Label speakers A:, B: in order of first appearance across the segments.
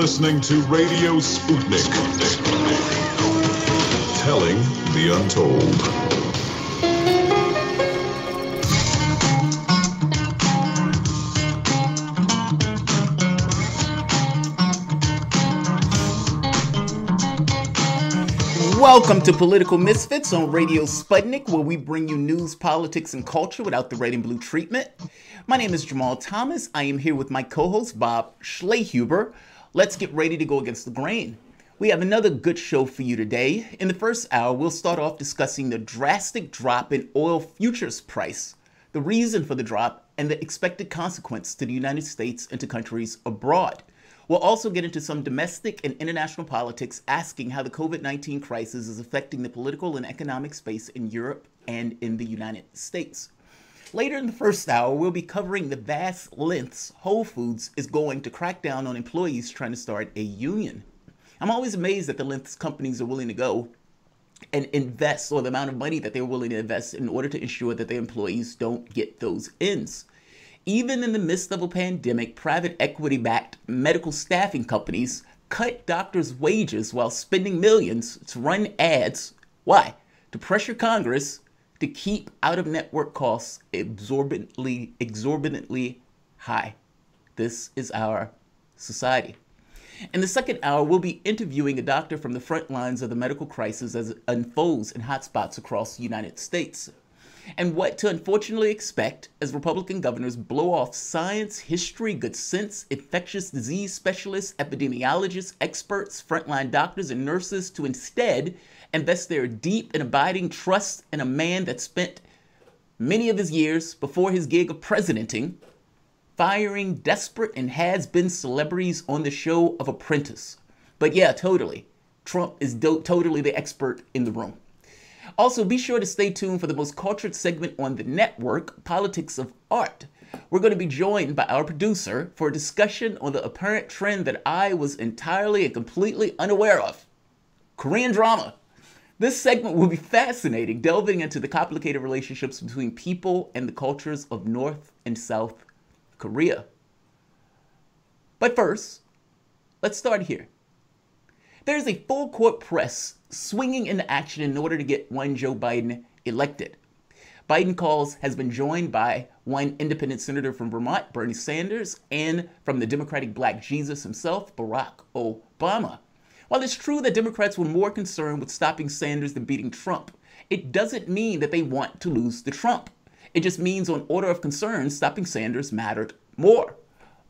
A: listening to Radio Sputnik, telling the untold.
B: Welcome to Political Misfits on Radio Sputnik, where we bring you news, politics, and culture without the red and blue treatment. My name is Jamarl Thomas. I am here with my co-host, Bob Schlehuber. Let's get ready to go against the grain. We have another good show for you today. In the first hour, we'll start off discussing the drastic drop in oil futures price, the reason for the drop, and the expected consequence to the United States and to countries abroad. We'll also get into some domestic and international politics, asking how the COVID-19 crisis is affecting the political and economic space in Europe and in the United States. Later in the first hour, we'll be covering the vast lengths Whole Foods is going to crack down on employees trying to start a union. I'm always amazed at the lengths companies are willing to go and invest, or the amount of money that they're willing to invest in order to ensure that their employees don't get those ends. Even in the midst of a pandemic, private equity-backed medical staffing companies cut doctors' wages while spending millions to run ads. Why? To pressure Congress to keep out-of-network costs exorbitantly high. This is our society. In the second hour, we'll be interviewing a doctor from the front lines of the medical crisis as it unfolds in hotspots across the United States, and what to unfortunately expect as Republican governors blow off science, history, good sense, infectious disease specialists, epidemiologists, experts, frontline doctors, and nurses to instead invest their deep and abiding trust in a man that spent many of his years before his gig of presidenting firing desperate and has-been celebrities on the show of Apprentice. But yeah, totally. Trump is totally the expert in the room. Also, be sure to stay tuned for the most cultured segment on the network, Politics of Art. We're going to be joined by our producer for a discussion on the apparent trend that I was entirely and completely unaware of: Korean drama. This segment will be fascinating, delving into the complicated relationships between people and the cultures of North and South Korea. But first, let's start here. There's a full court press swinging into action in order to get one Joe Biden elected. Biden calls has been joined by one independent senator from Vermont, Bernie Sanders, and from the Democratic Black Jesus himself, Barack Obama. While it's true that Democrats were more concerned with stopping Sanders than beating Trump, it doesn't mean that they want to lose to Trump. It just means on order of concern, stopping Sanders mattered more.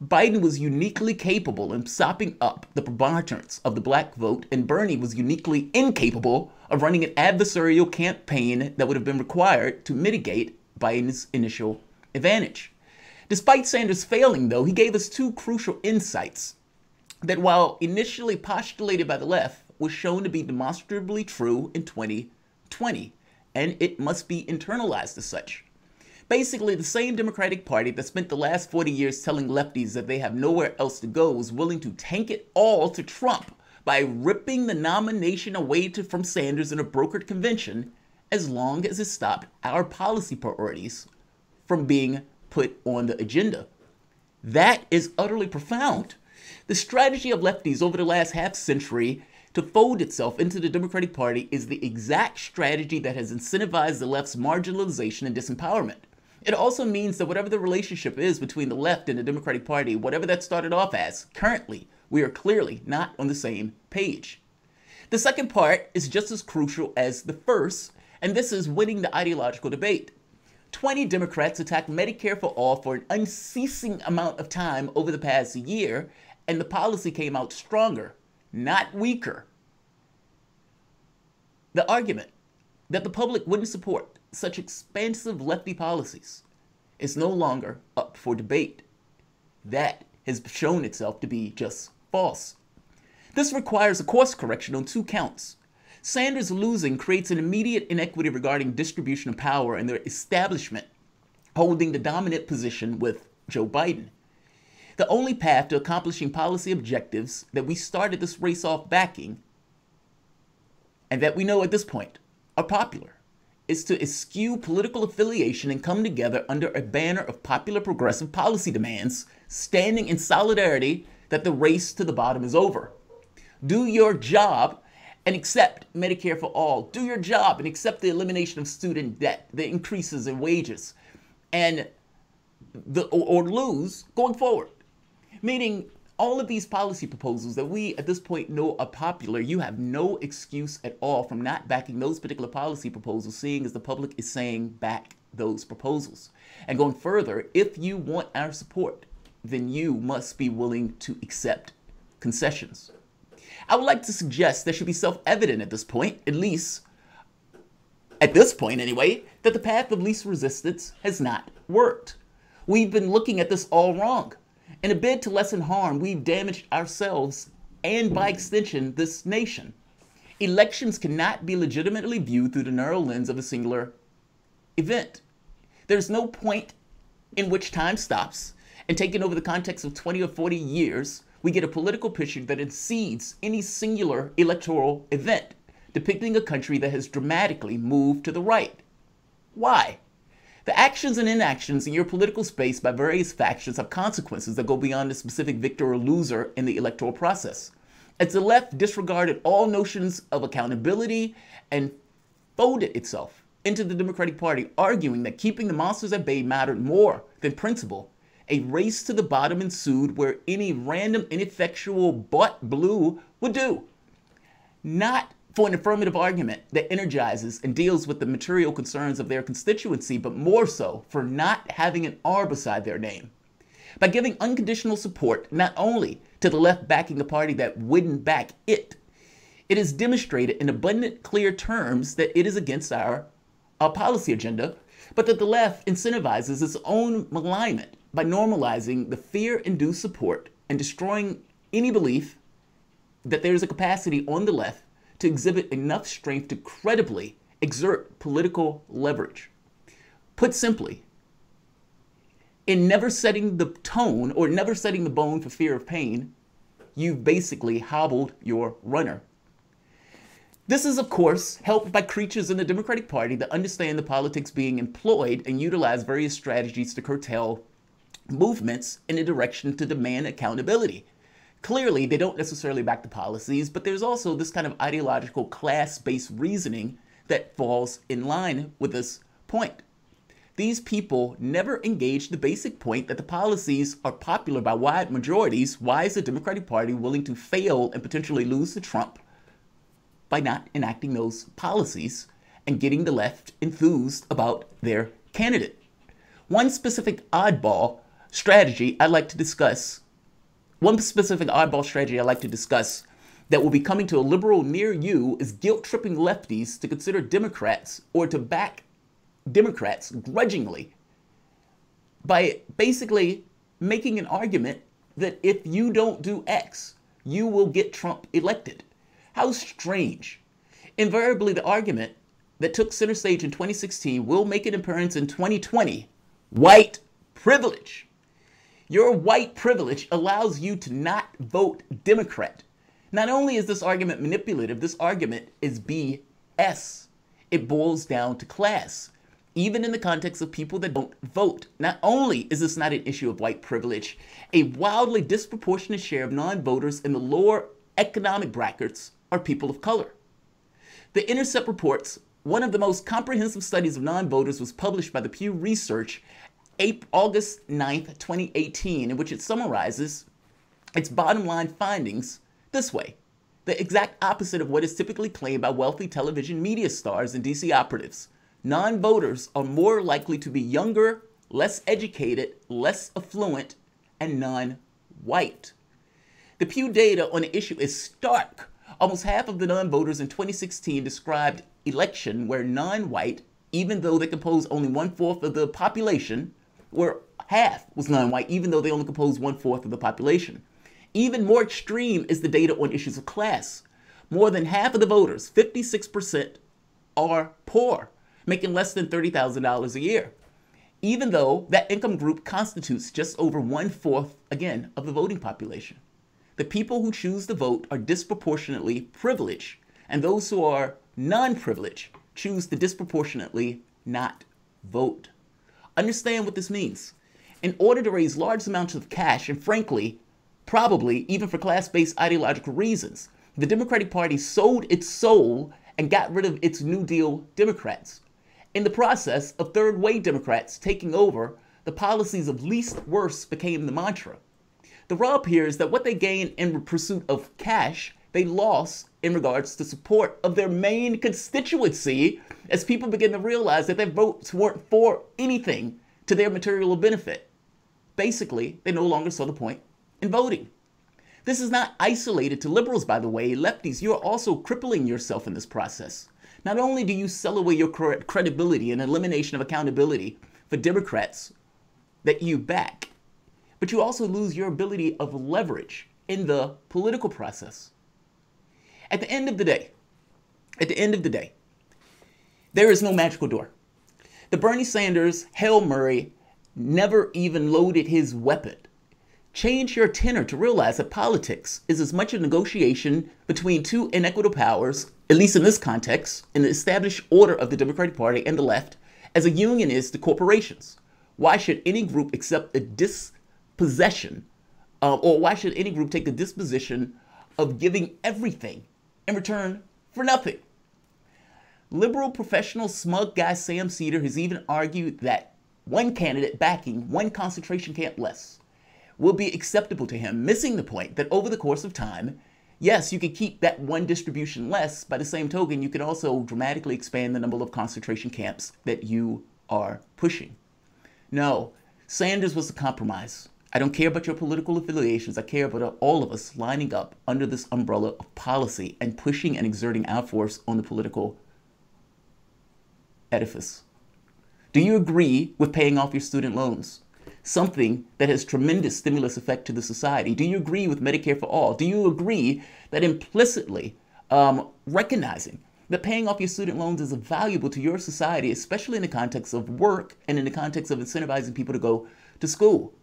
B: Biden was uniquely capable in sopping up the preponderance of the black vote, and Bernie was uniquely incapable of running an adversarial campaign that would have been required to mitigate Biden's initial advantage. Despite Sanders failing, though, he gave us two crucial insights that, while initially postulated by the left, was shown to be demonstrably true in 2020, and it must be internalized as such. Basically, the same Democratic Party that spent the last 40 years telling lefties that they have nowhere else to go was willing to tank it all to Trump by ripping the nomination away from Sanders in a brokered convention, as long as it stopped our policy priorities from being put on the agenda. That is utterly profound. The strategy of lefties over the last half century to fold itself into the Democratic Party is the exact strategy that has incentivized the left's marginalization and disempowerment. It also means that whatever the relationship is between the left and the Democratic Party, whatever that started off as, currently, we are clearly not on the same page. The second part is just as crucial as the first, and this is winning the ideological debate. 20 Democrats attacked Medicare for all for an unceasing amount of time over the past year, and the policy came out stronger, not weaker. The argument that the public wouldn't support such expansive lefty policies is no longer up for debate. That has shown itself to be just false. This requires a course correction on two counts. Sanders losing creates an immediate inequity regarding distribution of power and their establishment holding the dominant position with Joe Biden. The only path to accomplishing policy objectives that we started this race off backing, and that we know at this point are popular, is to eschew political affiliation and come together under a banner of popular progressive policy demands, standing in solidarity that the race to the bottom is over. Do your job and accept Medicare for all. Do your job and accept the elimination of student debt, the increases in wages, and or lose going forward. Meaning, all of these policy proposals that we at this point know are popular, you have no excuse at all from not backing those particular policy proposals, seeing as the public is saying back those proposals. And going further, if you want our support, then you must be willing to accept concessions. I would like to suggest that should be self-evident at this point, at least at this point anyway, that the path of least resistance has not worked. We've been looking at this all wrong. In a bid to lessen harm, we've damaged ourselves and, by extension, this nation. Elections cannot be legitimately viewed through the narrow lens of a singular event. There's no point in which time stops, and taken over the context of 20 or 40 years, we get a political picture that exceeds any singular electoral event, depicting a country that has dramatically moved to the right. Why? The actions and inactions in your political space by various factions have consequences that go beyond the specific victor or loser in the electoral process. As the left disregarded all notions of accountability and folded itself into the Democratic Party, arguing that keeping the monsters at bay mattered more than principle, a race to the bottom ensued where any random, ineffectual bought blue would do. Not for an affirmative argument that energizes and deals with the material concerns of their constituency, but more so for not having an R beside their name. By giving unconditional support not only to the left backing a party that wouldn't back it, it is demonstrated in abundant, clear terms that it is against our policy agenda, but that the left incentivizes its own malignment by normalizing the fear-induced support and destroying any belief that there is a capacity on the left to exhibit enough strength to credibly exert political leverage. Put simply, in never setting the tone or never setting the bone for fear of pain, you've basically hobbled your runner. This is, of course, helped by creatures in the Democratic Party that understand the politics being employed and utilize various strategies to curtail movements in a direction to demand accountability. Clearly, they don't necessarily back the policies, but there's also this kind of ideological class-based reasoning that falls in line with this point. These people never engage the basic point that the policies are popular by wide majorities. Why is the Democratic Party willing to fail and potentially lose to Trump by not enacting those policies and getting the left enthused about their candidate? One specific oddball strategy I'd like to discuss that will be coming to a liberal near you is guilt-tripping lefties to consider Democrats or to back Democrats grudgingly by basically making an argument that if you don't do X, you will get Trump elected. How strange. Invariably, the argument that took center stage in 2016 will make an appearance in 2020. White privilege. Your white privilege allows you to not vote Democrat. Not only is this argument manipulative, this argument is BS. It boils down to class. Even in the context of people that don't vote. Not only is this not an issue of white privilege, a wildly disproportionate share of non-voters in the lower economic brackets are people of color. The Intercept reports one of the most comprehensive studies of non-voters was published by the Pew Research August 9th, 2018, in which it summarizes its bottom line findings this way. The exact opposite of what is typically claimed by wealthy television media stars and DC operatives. Non-voters are more likely to be younger, less educated, less affluent, and non-white. The Pew data on the issue is stark. Almost half of the non-voters in 2016 described election where non-white, even though they compose only 1/4 of the population, where half was non-white, even though they only compose 1/4 of the population. Even more extreme is the data on issues of class. More than half of the voters, 56%, are poor, making less than $30,000 a year, even though that income group constitutes just over 1/4, again, of the voting population. The people who choose to vote are disproportionately privileged, and those who are non-privileged choose to disproportionately not vote. Understand what this means. In order to raise large amounts of cash and, frankly, probably even for class-based ideological reasons. The Democratic Party sold its soul and got rid of its New Deal Democrats. In the process of third-way Democrats taking over, the policies of least worst became the mantra. The rub here is that what they gained in pursuit of cash, they lost in regards to support of their main constituency, as people begin to realize that their votes weren't for anything to their material benefit. Basically, they no longer saw the point in voting. This is not isolated to liberals, by the way. Lefties, you are also crippling yourself in this process. Not only do you sell away your credibility and elimination of accountability for Democrats that you back, but you also lose your ability of leverage in the political process. At the end of the day, there is no magical door. The Bernie Sanders Hail Mary never even loaded his weapon. Change your tenor to realize that politics is as much a negotiation between two inequitable powers, at least in this context, in the established order of the Democratic Party and the left, as a union is to corporations. Why should any group accept a dispossession, or why should any group take the disposition of giving everything in return for nothing? Liberal professional smug guy Sam Cedar has even argued that one candidate backing one concentration camp less will be acceptable to him, missing the point that over the course of time, yes, you could keep that one distribution less. By the same token, you can also dramatically expand the number of concentration camps that you are pushing. No, Sanders was a compromise. I don't care about your political affiliations. I care about all of us lining up under this umbrella of policy and pushing and exerting our force on the political edifice. Do you agree with paying off your student loans? Something that has tremendous stimulus effect to the society. Do you agree with Medicare for all? Do you agree that implicitly recognizing that paying off your student loans is valuable to your society, especially in the context of work and in the context of incentivizing people to go to school?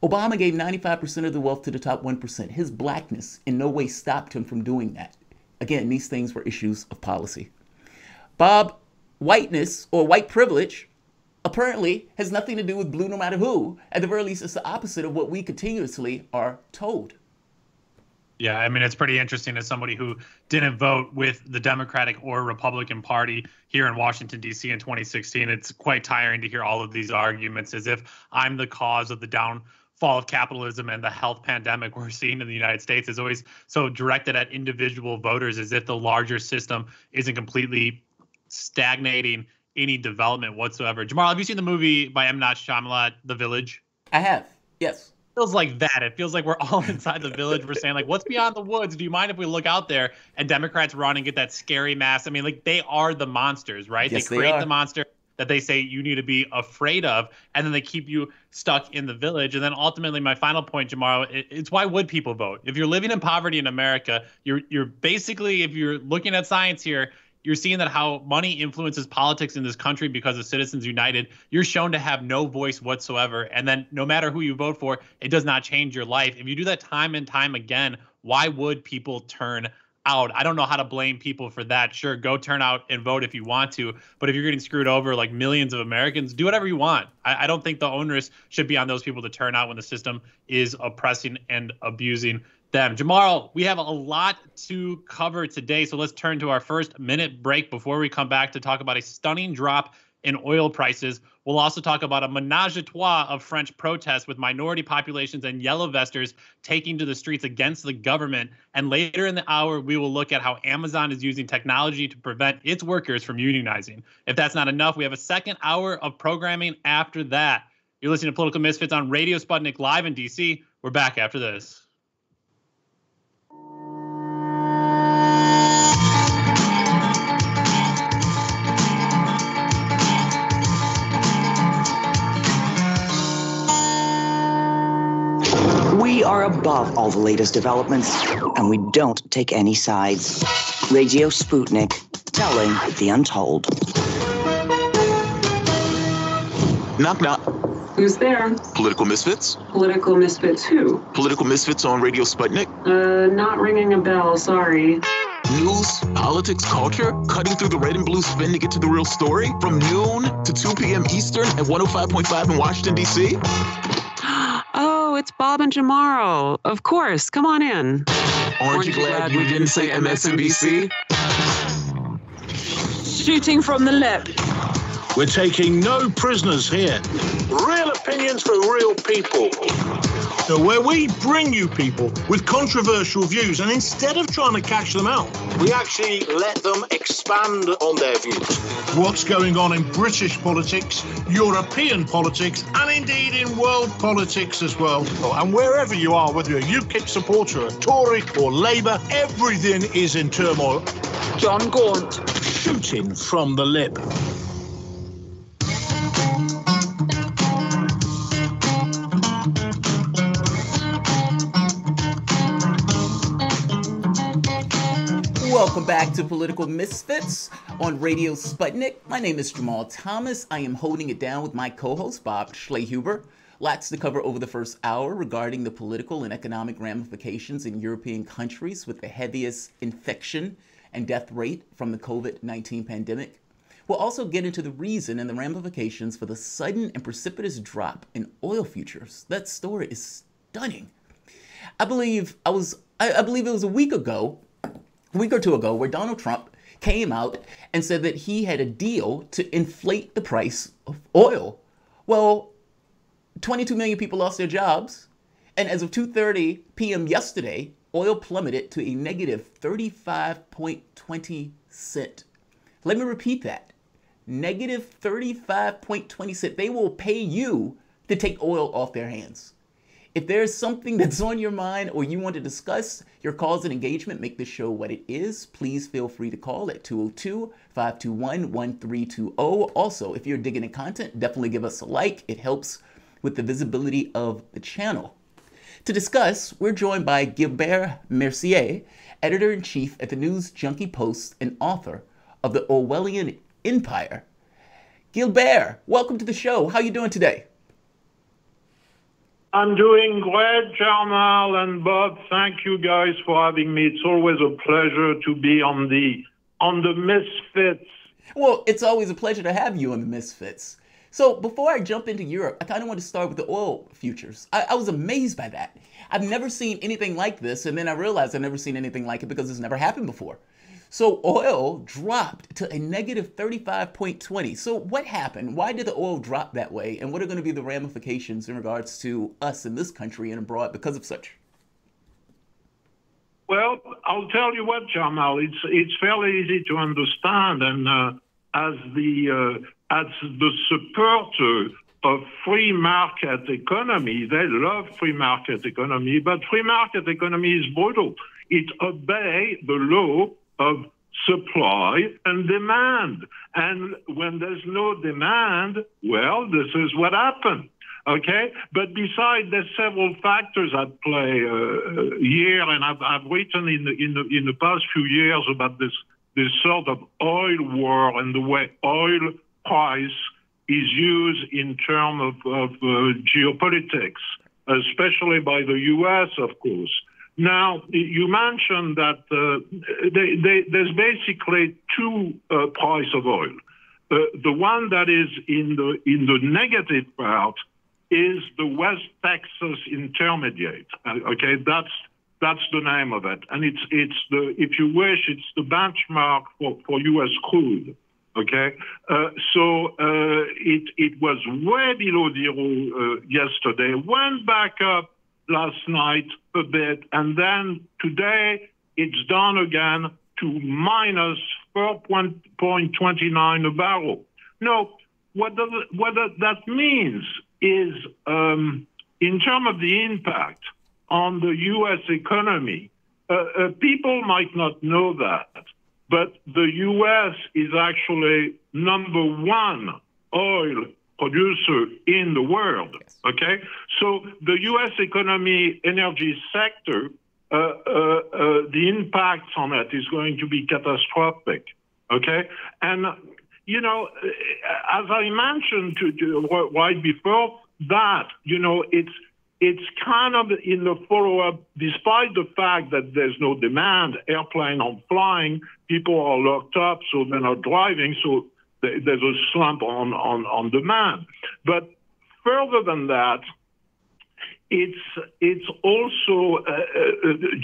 B: Obama gave 95% of the wealth to the top 1%. His blackness in no way stopped him from doing that. Again, these things were issues of policy. Bob, whiteness or white privilege apparently has nothing to do with blue no matter who. At the very least, it's the opposite of what we continuously are told.
C: Yeah, I mean, it's pretty interesting as somebody who didn't vote with the Democratic or Republican Party here in Washington, D.C. in 2016. It's quite tiring to hear all of these arguments as if I'm the cause of the downfall of capitalism and the health pandemic we're seeing in the United States. Is always so directed at individual voters as if the larger system isn't completely stagnating any development whatsoever. Jamarl, have you seen the movie by M. Night Shyamalan, The Village?
B: I have, yes.
C: Feels like that. It feels like we're all inside the village. We're saying, like, what's beyond the woods? Do you mind if we look out there? And Democrats run and get that scary mass. I mean, like, they are the monsters, right?
B: Yes,
C: they create the monster that they say you need to be afraid of, and then they keep you stuck in the village. And then ultimately, my final point, Jamarl, it's why would people vote? If you're living in poverty in America, you're basically, if you're looking at science here, you're seeing that how money influences politics in this country because of Citizens United. You're shown to have no voice whatsoever. And then no matter who you vote for, it does not change your life. If you do that time and time again, why would people turn out? I don't know how to blame people for that. Sure, go turn out and vote if you want to. But if you're getting screwed over like millions of Americans, do whatever you want. I don't think the onus should be on those people to turn out when the system is oppressing and abusing them. Jamarl, we have a lot to cover today, so let's turn to our first minute break before we come back to talk about a stunning drop in oil prices. We'll also talk about a menage a trois of French protests with minority populations and yellow vesters taking to the streets against the government. And later in the hour, we will look at how Amazon is using technology to prevent its workers from unionizing. If that's not enough, we have a second hour of programming after that. You're listening to Political Misfits on Radio Sputnik live in DC. We're back after this.
D: We are above all the latest developments, and we don't take any sides. Radio Sputnik, telling the untold.
E: Knock, knock.
F: Who's there?
E: Political Misfits?
F: Political Misfits who?
E: Political Misfits on Radio Sputnik?
F: Not ringing a bell, sorry.
E: News, politics, culture, cutting through the red and blue spin to get to the real story? From noon to 2 p.m. Eastern at 105.5 in Washington, D.C.?
G: Oh, it's Bob.
F: Bob and Jamarl. Of course. Come on in.
E: Aren't you glad you didn't say MSNBC?
F: Shooting from the lip.
G: We're taking no prisoners here.
H: Real opinions for real people.
G: So where we bring you people with controversial views, and instead of trying to catch them out,
H: We actually let them expand on their views.
G: what's going on in British politics, European politics, and indeed in world politics as well. And wherever you are, whether you're a UKIP supporter, a Tory or Labour, everything is in turmoil.
F: John Gaunt.
G: Shooting from the lip.
B: Welcome back to Political Misfits on Radio Sputnik. My name is Jamarl Thomas. I am holding it down with my co-host, Bob Schlehuber. Lots to cover over the first hour regarding the political and economic ramifications in European countries with the heaviest infection and death rate from the COVID-19 pandemic. We'll also get into the reason and the ramifications for the sudden and precipitous drop in oil futures. That story is stunning. I believe it was a week or two ago, where Donald Trump came out and said that he had a deal to inflate the price of oil. Well, 22 million people lost their jobs, and as of 2:30 p.m. yesterday, oil plummeted to a negative 35.20 cent. Let me repeat that. Negative 35.20 cent. They will pay you to take oil off their hands. If there's something that's on your mind or you want to discuss your calls and engagement, make this show what it is, please feel free to call at 202-521-1320. Also, if you're digging in content, definitely give us a like. It helps with the visibility of the channel. To discuss, we're joined by Gilbert Mercier, editor-in-chief at the News Junkie Post and author of The Orwellian Empire. Gilbert, welcome to the show. How are you doing today?
I: I'm doing great, Jamarl and Bob. Thank you guys for having me. It's always a pleasure to be on the Misfits.
B: Well, it's always a pleasure to have you on the Misfits. So before I jump into Europe, I kind of want to start with the oil futures. I was amazed by that. I've never seen anything like this, and then I realized I've never seen anything like it because it's never happened before. So oil dropped to a negative 35.20. So what happened? Why did the oil drop that way? And what are going to be the ramifications in regards to us in this country and abroad because of such?
I: Well, I'll tell you what, Jamarl, it's fairly easy to understand. And as the supporter of free market economy, they love free market economy, but free market economy is brutal. It obeys the law of supply and demand. And when there's no demand, well, this is what happened. Okay? But besides, there's several factors at play here, and I've written in the past few years about this sort of oil war and the way oil price is used in terms of geopolitics, especially by the U.S., of course. Now, you mentioned that there's basically two price of oil. The one that is in the negative part is the West Texas Intermediate. Okay, that's the name of it, and it's the, if you wish, it's the benchmark for U.S. crude. Okay, so it was way below zero yesterday, went back up last night a bit, and then today it's down again to minus 4.29 a barrel. Now, what that means is, in terms of the impact on the U.S. economy, people might not know that, but the U.S. is actually number one oil producer in the world, okay? So the U.S. economy, energy sector, the impact on it is going to be catastrophic, okay? And, you know, as I mentioned right before that, you know, it's kind of in the follow-up, despite the fact that there's no demand, airplanes aren't flying, people are locked up, so they're not driving, so there's a slump on demand. But further than that, it's also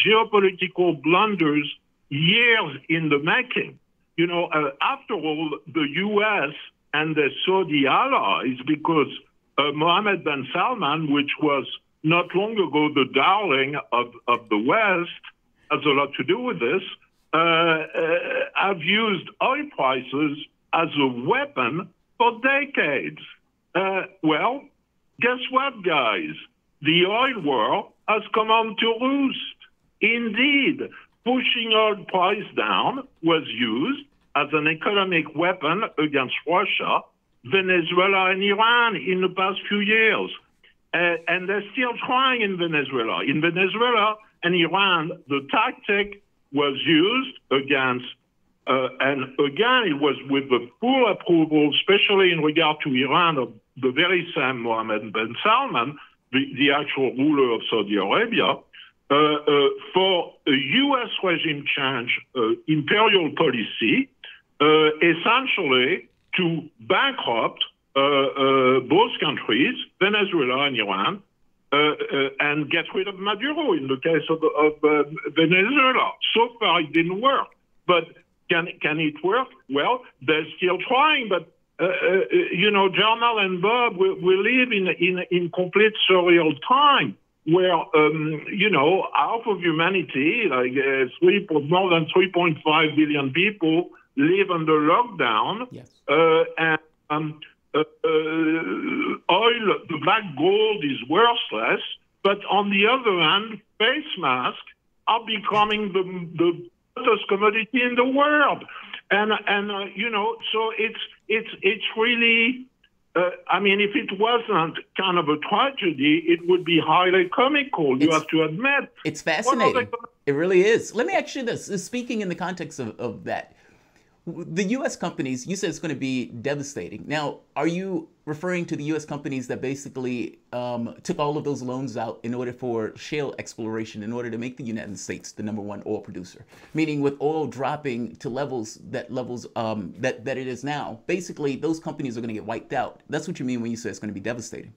I: geopolitical blunders years in the making. You know, after all, the U.S. and the Saudi allies, because Mohammed bin Salman, which was not long ago the darling of the West, has a lot to do with this, have used oil prices as a weapon for decades. Well, guess what, guys? The oil war has come on to roost. Indeed, pushing oil price down was used as an economic weapon against Russia, Venezuela, and Iran in the past few years. And they're still trying in Venezuela. In Venezuela and Iran, the tactic was used against, and again, it was with the full approval, especially in regard to Iran, of the very same Mohammed bin Salman, the actual ruler of Saudi Arabia, for a U.S. regime change imperial policy, essentially to bankrupt both countries, Venezuela and Iran, and get rid of Maduro in the case of Venezuela. So far, it didn't work. But can it work? Well, they're still trying, but you know, Jamarl and Bob, we live in complete surreal time where, you know, half of humanity, like more than 3.5 billion people, live under lockdown.
B: Yes.
I: And oil, the black gold is worthless. But on the other hand, face masks are becoming the hottest commodity in the world. And you know, so it's really, I mean, if it wasn't kind of a tragedy, it would be highly comical, you have to admit.
B: It's fascinating. It really is. Let me ask you this, speaking in the context of that. The U.S. companies, you said it's going to be devastating. Now, are you referring to the U.S. companies that basically took all of those loans out in order for shale exploration, in order to make the United States the #1 oil producer? Meaning with oil dropping to levels that it is now, basically those companies are going to get wiped out. That's what you mean when you say it's going to be devastating.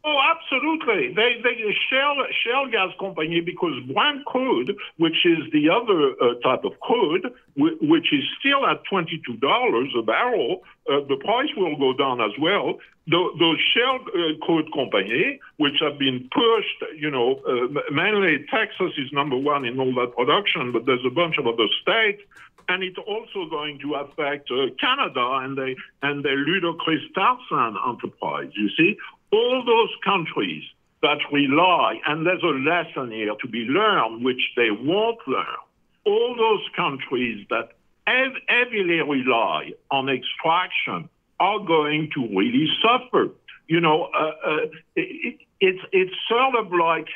I: Oh, absolutely. They shale gas company, because Brent crude, which is the other type of crude, which is still at $22 a barrel, the price will go down as well. Those shale crude company, which have been pushed, you know, mainly Texas is #1 in all that production, but there's a bunch of other states. And it's also going to affect Canada and the Ludacris Tarsan enterprise, you see. All those countries that rely, and there's a lesson here to be learned, which they won't learn, all those countries that heavily rely on extraction are going to really suffer. You know, it's sort of like,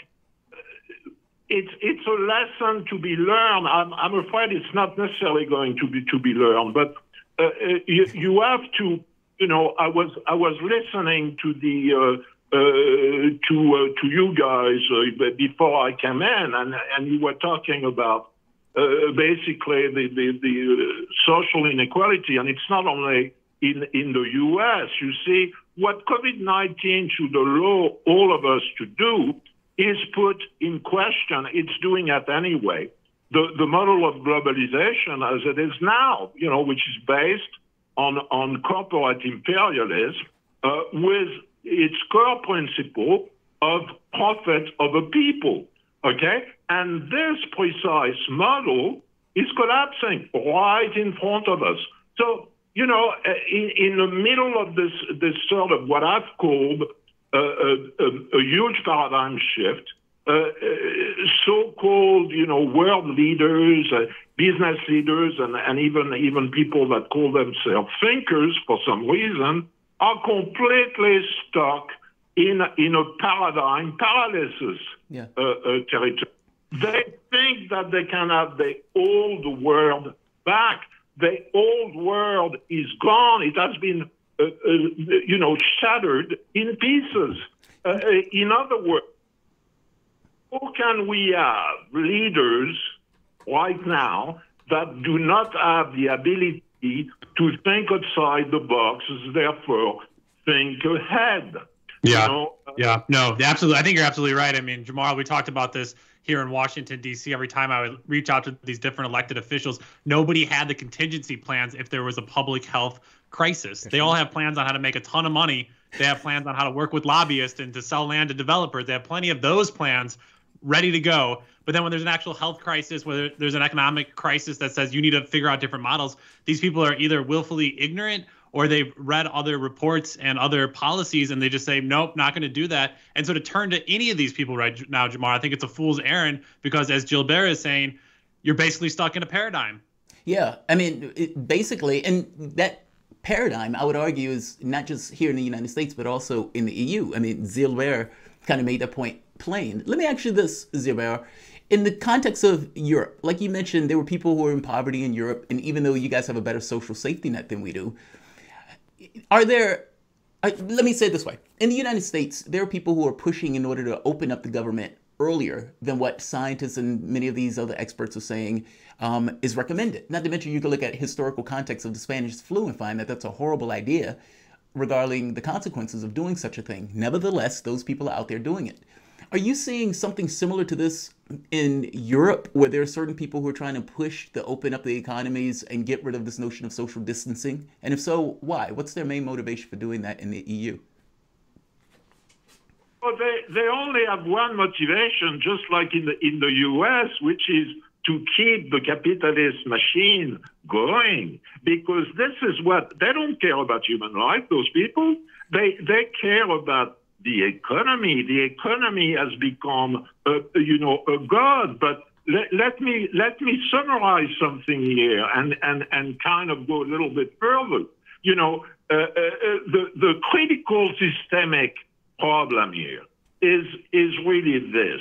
I: it's a lesson to be learned. I'm afraid it's not necessarily going to be learned, but you have to. You know, I was listening to to you guys before I came in, and you were talking about basically the social inequality, and it's not only in the U.S. You see, what COVID-19 should allow all of us to do is put in question. It's doing it anyway. The model of globalization as it is now, you know, which is based on corporate imperialism, with its core principle of profit over people, okay? And this precise model is collapsing right in front of us. So, you know, in the middle of this sort of what I've called a huge paradigm shift, so-called, you know, world leaders, business leaders, and even people that call themselves thinkers for some reason are completely stuck in a paradigm paralysis territory. They think that they can have the old world back. The old world is gone. It has been, you know, shattered in pieces. In other words, how can we have leaders right now that do not have the ability to think outside the box, therefore think ahead?
C: Yeah.
I: You know,
C: yeah. No, absolutely. I think you're absolutely right. I mean, Jamarl, we talked about this here in Washington, D.C. Every time I would reach out to these different elected officials, nobody had the contingency plans if there was a public health crisis. They all have plans on how to make a ton of money. They have plans on how to work with lobbyists and to sell land to developers. They have plenty of those plans ready to go. But then when there's an actual health crisis, where there's an economic crisis that says you need to figure out different models, these people are either willfully ignorant or they've read other reports and other policies and they just say, nope, not going to do that. And so to turn to any of these people right now, Jamarl, I think it's a fool's errand because as Gilbert is saying, you're basically stuck in a paradigm.
B: Yeah, I mean, basically, and that paradigm, I would argue, is not just here in the United States, but also in the EU. I mean, Gilbert kind of made that point plain. Let me ask you this, Gilbert. In the context of Europe, like you mentioned, there were people who were in poverty in Europe, and even though you guys have a better social safety net than we do, are there, let me say it this way. In the United States, there are people who are pushing in order to open up the government earlier than what scientists and many of these other experts are saying is recommended. Not to mention, you can look at historical context of the Spanish flu and find that that's a horrible idea regarding the consequences of doing such a thing. Nevertheless, those people are out there doing it. Are you seeing something similar to this in Europe, where there are certain people who are trying to push to open up the economies and get rid of this notion of social distancing? And if so, why? What's their main motivation for doing that in the EU?
I: Well, they only have one motivation, just like in the U.S., which is to keep the capitalist machine going. Because this is what, they don't care about human life, those people. They care about the economy. The economy has become, a god. But let me summarize something here and kind of go a little bit further. The critical systemic problem here is really this.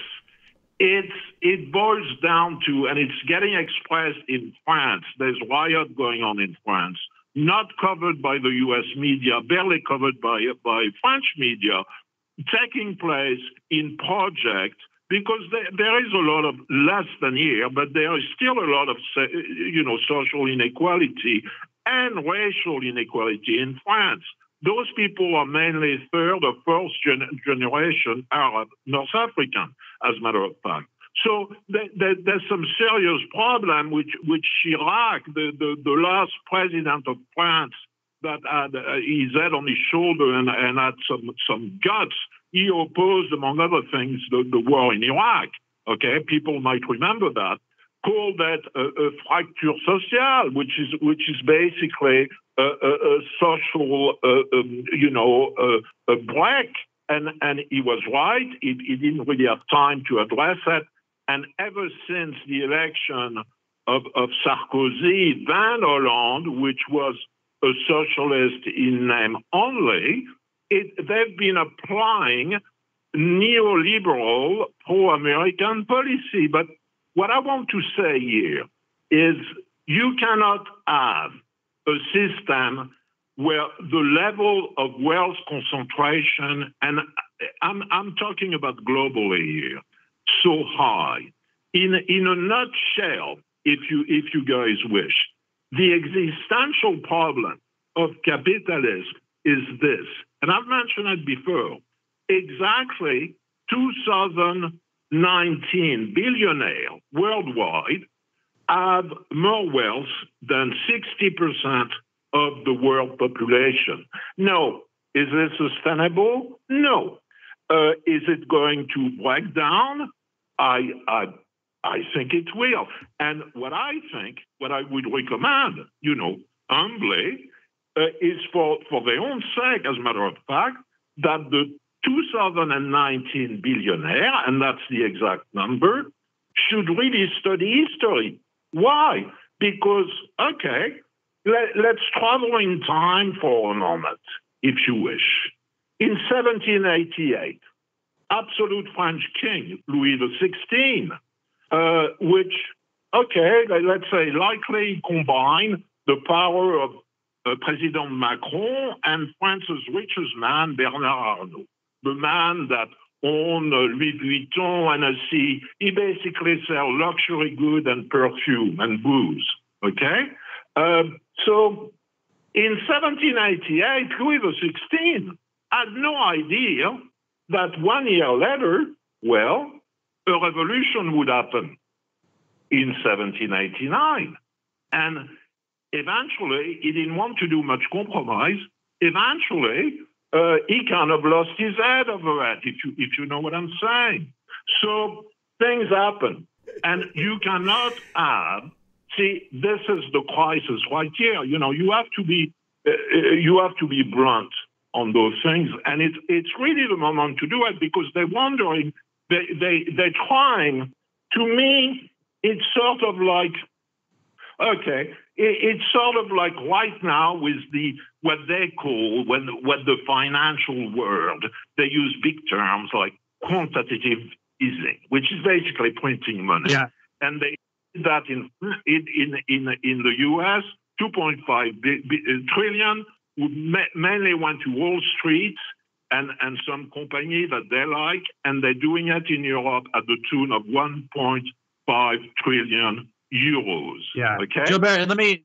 I: It boils down to, and it's getting expressed in France. There's riot going on in France, not covered by the U.S. media, barely covered by French media, taking place in projects, because there is a lot of, less than here, but there is still a lot of, social inequality and racial inequality in France. Those people are mainly third or fourth generation Arab, North African, as a matter of fact. So there's some serious problem which Chirac, the last president of France, that had his head on his shoulder and had some guts. He opposed, among other things, the war in Iraq. Okay, people might remember that. Called that a fracture sociale, which is basically a social, a break. And he was right. He didn't really have time to address it. And ever since the election of Sarkozy, then Hollande, which was a socialist in name only, they've been applying neoliberal pro-American policy. But what I want to say here is you cannot have a system where the level of wealth concentration, and I'm talking about globally here, so high. In a nutshell, if you guys wish, the existential problem of capitalism is this, and I've mentioned it before. Exactly 2019 billionaires worldwide have more wealth than 60% of the world population. No. Is this sustainable? No. Is it going to break down? I think it will. And what I would recommend, humbly, is for their own sake, as a matter of fact, that the 2019 billionaire, and that's the exact number, should really study history. Why? Because, okay, let's travel in time for a moment, if you wish. In 1788, absolute French king, Louis XVI, which, okay, let's say likely combined the power of President Macron and France's richest man, Bernard Arnault, the man that owned Louis Vuitton, and he basically sells luxury goods and perfume and booze, okay? So in 1788, Louis XVI had no idea that 1 year later, well, a revolution would happen in 1789. And eventually, he didn't want to do much compromise. Eventually, he kind of lost his head over it, if you know what I'm saying. So things happen. And you cannot have, see, this is the crisis right here. You know, you have to be blunt on those things. And it's really the moment to do it because they're wondering, they're trying. To me, it's sort of like, okay, it's sort of like right now with what they call, what the financial world, they use big terms like quantitative easing, which is basically printing money.
C: Yeah.
I: And they did that in the US, 2.5 trillion, mainly went to Wall Street and some company that they like, and they're doing it in Europe at the tune of 1.5 trillion euros.
C: Yeah.
I: Okay.
C: Gilbert, let me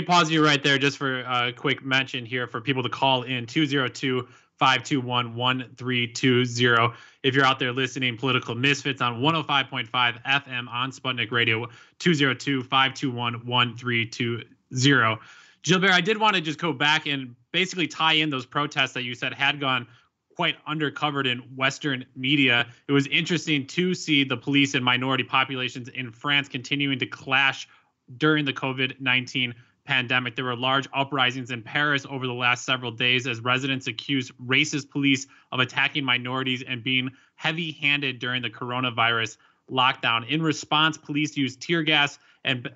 C: pause you right there just for a quick mention here for people to call in 202-521-1320. If you're out there listening, Political Misfits on 105.5 FM on Sputnik Radio, 202-521-1320. Gilbert, I did want to just go back and basically tie in those protests that you said had gone quite undercovered in Western media. It was interesting to see the police and minority populations in France continuing to clash during the COVID-19 pandemic. There were large uprisings in Paris over the last several days as residents accused racist police of attacking minorities and being heavy-handed during the coronavirus lockdown. In response, police used tear gas and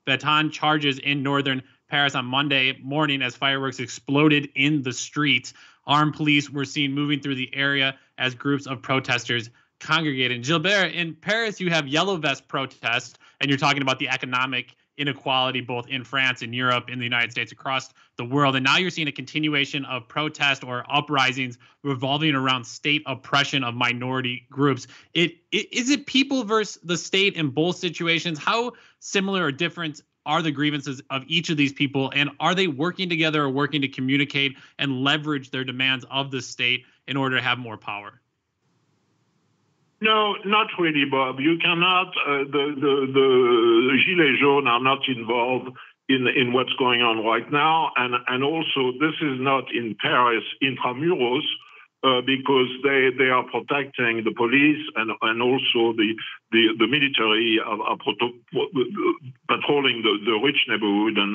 C: baton charges in northern Paris on Monday morning as fireworks exploded in the streets. Armed police were seen moving through the area as groups of protesters congregated. Gilbert, in Paris, you have yellow vest protests, and you're talking about the economic inequality both in France and Europe, in the United States, across the world. And now you're seeing a continuation of protest or uprisings revolving around state oppression of minority groups. Is it people versus the state in both situations? How similar or different are the grievances of each of these people, and are they working together or working to communicate and leverage their demands of the state in order to have more power?
I: No, not really, Bob. You cannot. The Gilets jaunes are not involved in what's going on right now, and also this is not in Paris intramuros. Because they are protecting the police and also the military are patrolling the rich neighborhood and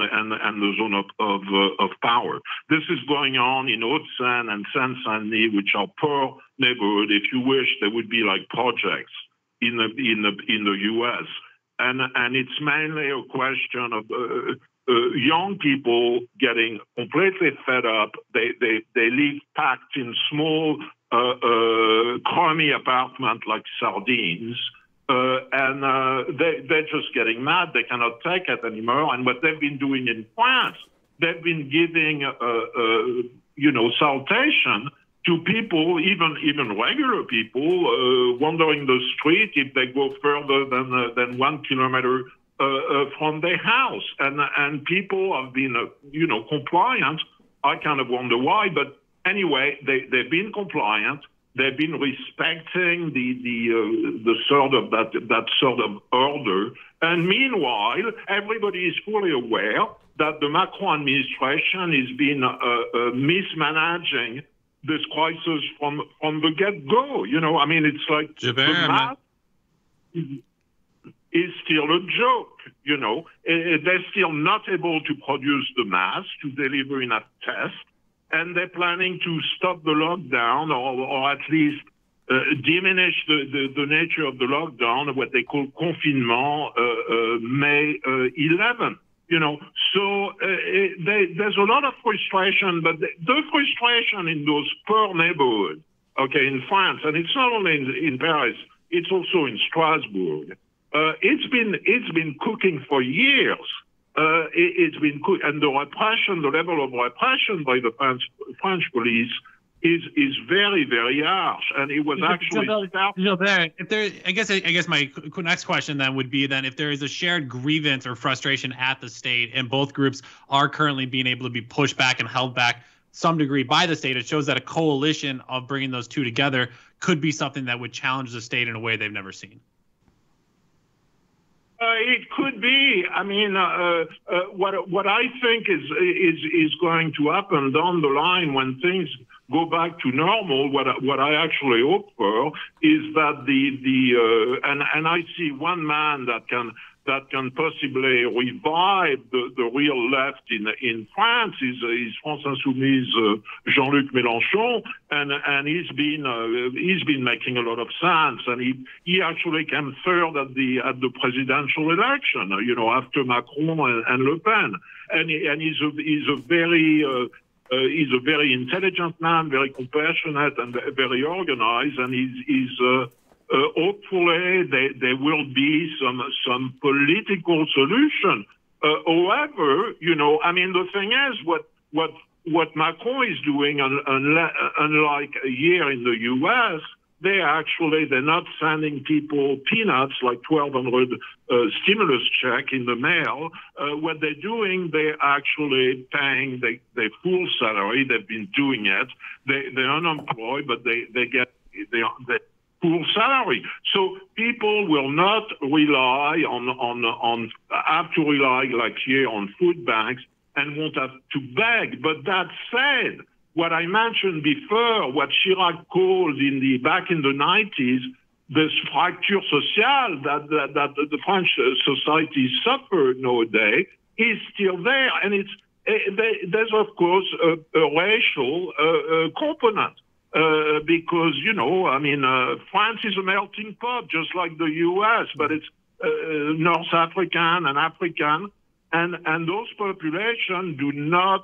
I: the zone of power. This is going on in Haute-Seine and Seine-Saint-Denis, which are poor neighborhood. If you wish, they would be like projects in the U.S. And it's mainly a question of young people getting completely fed up. They live packed in small, crummy apartments like sardines, and they're just getting mad. They cannot take it anymore. And what they've been doing in France, they've been giving, citation to people, even regular people, wandering the street if they go further than 1 kilometer from their house, and people have been, compliant. I kind of wonder why, but anyway, they've been compliant. They've been respecting the sort of that sort of order. And meanwhile, everybody is fully aware that the Macron administration has been mismanaging this crisis from the get-go. It's like the mask is still a joke. They're still not able to produce the mask to deliver enough tests, and they're planning to stop the lockdown or at least diminish the nature of the lockdown, what they call confinement, May 11. So there's a lot of frustration, but the frustration in those poor neighborhoods, in France, and it's not only in Paris, it's also in Strasbourg. It's been cooking for years. It's been and the level of repression by the French police is very, very harsh, and it was actually
C: Gilbert, I guess my next question then would be if there is a shared grievance or frustration at the state, and both groups are currently being able to be pushed back and held back some degree by the state. It shows that a coalition of bringing those two together could be something that would challenge the state in a way they've never seen.
I: It could be. I mean, what I think is going to happen down the line when things go back to normal. What I actually hope for is that and I see one man that can possibly revive the real left in France is France Insoumise Jean-Luc Mélenchon, and he's been making a lot of sense, and he actually came third at the presidential election, after Macron and Le Pen, and he's a very intelligent man, very compassionate and very organized, and he's hopefully there will be some political solution. However, the thing is, what Macron is doing, unlike here in the U.S., they're not sending people peanuts like 1,200 stimulus check in the mail. What they're doing, they're actually paying their full salary. They've been doing it. They're unemployed, but they get full salary. So people will not rely have to rely like here on food banks and won't have to beg. But that said, what I mentioned before, what Chirac called back in the 90s, this fracture sociale that the French society suffered nowadays is still there. And there's of course a racial component. Because, France is a melting pot, just like the U.S., but it's North African and African, and those populations do not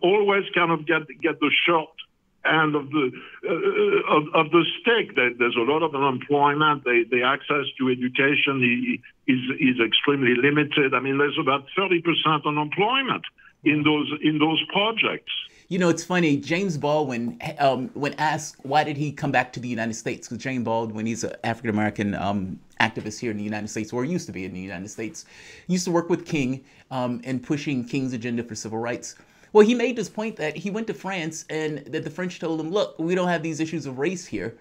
I: always kind of get the short end of the stick. There's a lot of unemployment. The access to education is extremely limited. I mean, there's about 30% unemployment in those projects.
B: It's funny. James Baldwin, when asked why did he come back to the United States, because James Baldwin, he's an African-American activist here in the United States, or used to be in the United States, used to work with King and pushing King's agenda for civil rights. Well, he made this point that he went to France and that the French told him, look, we don't have these issues of race here.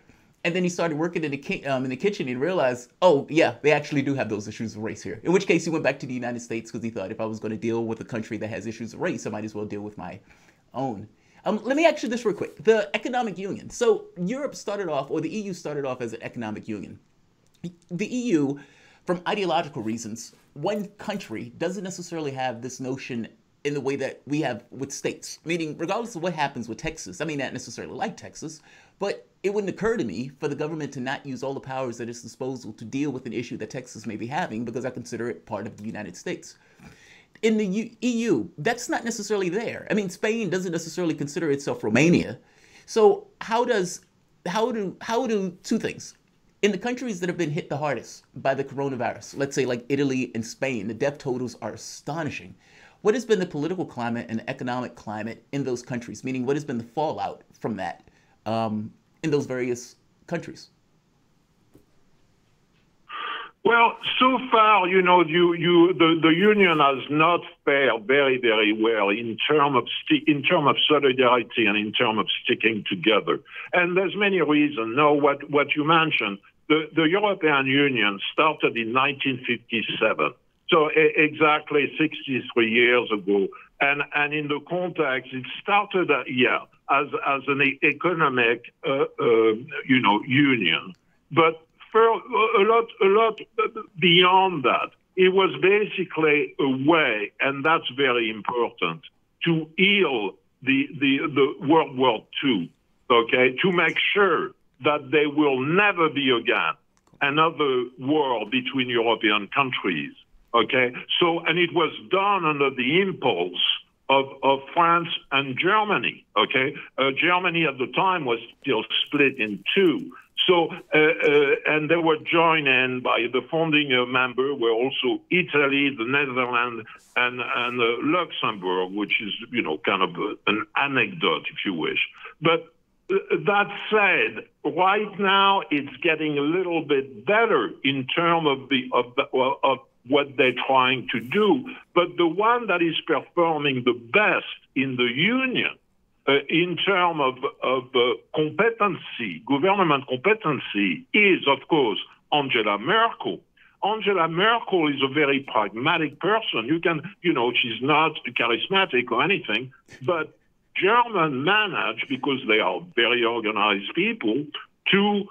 B: And then he started working in the kitchen and realized, oh, yeah, they actually do have those issues of race here. In which case he went back to the United States because he thought if I was going to deal with a country that has issues of race, I might as well deal with my own. Let me ask you this real quick. The economic union. So Europe started off, or the EU started off as an economic union. The EU, from ideological reasons, one country doesn't necessarily have this notion in the way that we have with states. Meaning, regardless of what happens with Texas, I may not necessarily like Texas, but it wouldn't occur to me for the government to not use all the powers at its disposal to deal with an issue that Texas may be having because I consider it part of the United States. In the EU, that's not necessarily there. I mean, Spain doesn't necessarily consider itself Romania. So how do two things? In the countries that have been hit the hardest by the coronavirus, let's say like Italy and Spain, the death totals are astonishing. What has been the political climate and the economic climate in those countries? Meaning, what has been the fallout from that in those various countries?
I: Well, so far, the union has not fared very, very well in terms of solidarity and in terms of sticking together. And there's many reasons. Now, what you mentioned, the European Union started in 1957, so exactly 63 years ago. And in the context, it started, as an economic, union, but a lot beyond that. It was basically a way, and that's very important, to heal the World War II, okay, to make sure that there will never be again another war between European countries, okay? So, and it was done under the impulse of France and Germany, okay? Germany at the time was still split in two. So, and they were joined in by the founding member were also Italy, the Netherlands, and Luxembourg, which is, kind of an anecdote, if you wish. But that said, right now it's getting a little bit better in terms of what they're trying to do. But the one that is performing the best in the union in terms of competency, government competency, is, of course, Angela Merkel. Angela Merkel is a very pragmatic person. She's not charismatic or anything, but Germans manage, because they are very organized people, to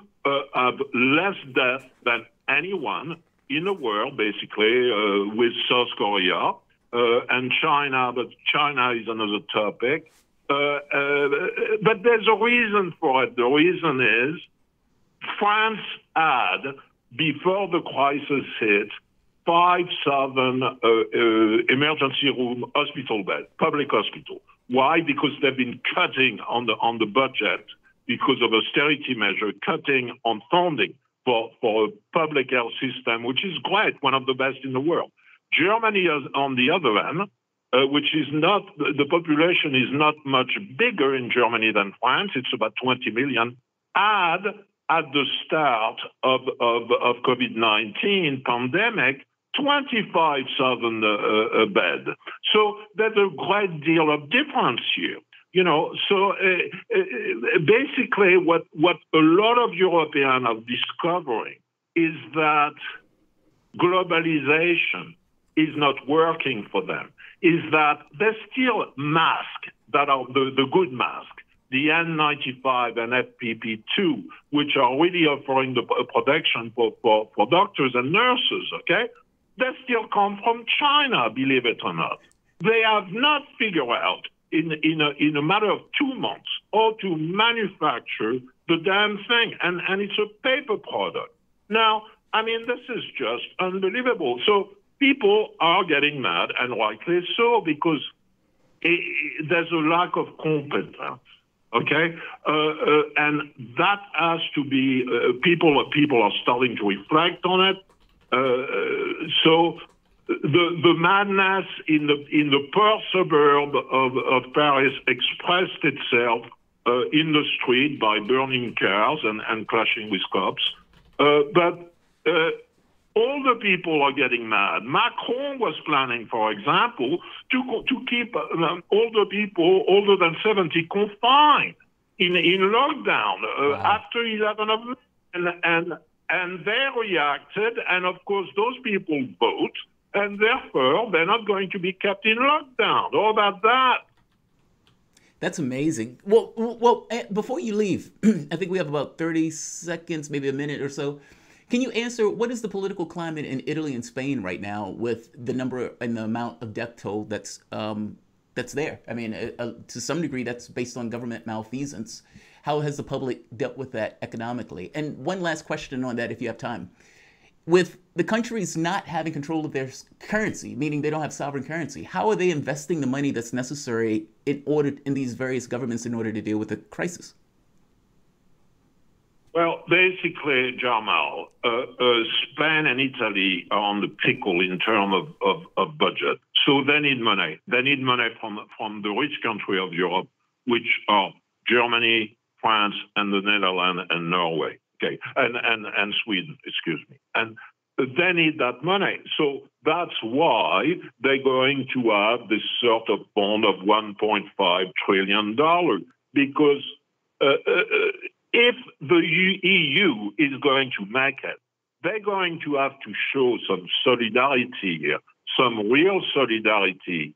I: have less death than anyone in the world, basically, with South Korea and China, but China is another topic. But there's a reason for it. The reason is France had, before the crisis hit, 5,000 emergency room hospital beds, public hospital. Why? Because they've been cutting on the budget because of austerity measure, cutting on funding for a public health system, which is great, one of the best in the world. Germany, on the other hand, which is not, the population is not much bigger in Germany than France, it's about 20 million, had, at the start of COVID-19 pandemic, 25,000 beds. So there's a great deal of difference here. So basically what a lot of Europeans are discovering is that globalization is not working for them, is that there's still masks that are the good masks, the N95 and FPP2, which are really offering the protection for doctors and nurses, okay? They still come from China, believe it or not. They have not figured out in a matter of 2 months how to manufacture the damn thing. And it's a paper product. Now, I mean, this is just unbelievable. So people are getting mad, and rightly so, because there's a lack of competence. Okay, and that has to be people are starting to reflect on it. So the madness in the poor suburb of Paris expressed itself in the street by burning cars and clashing with cops. But older people are getting mad. Macron was planning, for example, to keep older people older than 70 confined in lockdown after 11 of May. And they reacted, and of course those people vote, and therefore they're not going to be kept in lockdown. How about that?
B: That's amazing. Well, before you leave, I think we have about 30 seconds, maybe a minute or so. Can you answer, what is the political climate in Italy and Spain right now with the number and the amount of death toll that's there? I mean, to some degree, that's based on government malfeasance. How has the public dealt with that economically? And one last question on that, if you have time. With the countries not having control of their currency, meaning they don't have sovereign currency, how are they investing the money that's necessary in these various governments in order to deal with the crisis?
I: Well, basically, Jamarl, Spain and Italy are on the pickle in terms of budget. So they need money. They need money from the rich country of Europe, which are Germany, France, and the Netherlands and Norway. Okay, and Sweden, excuse me. And they need that money. So that's why they're going to have this sort of bond of $1.5 trillion, because if the EU is going to make it, they're going to have to show some solidarity here, some real solidarity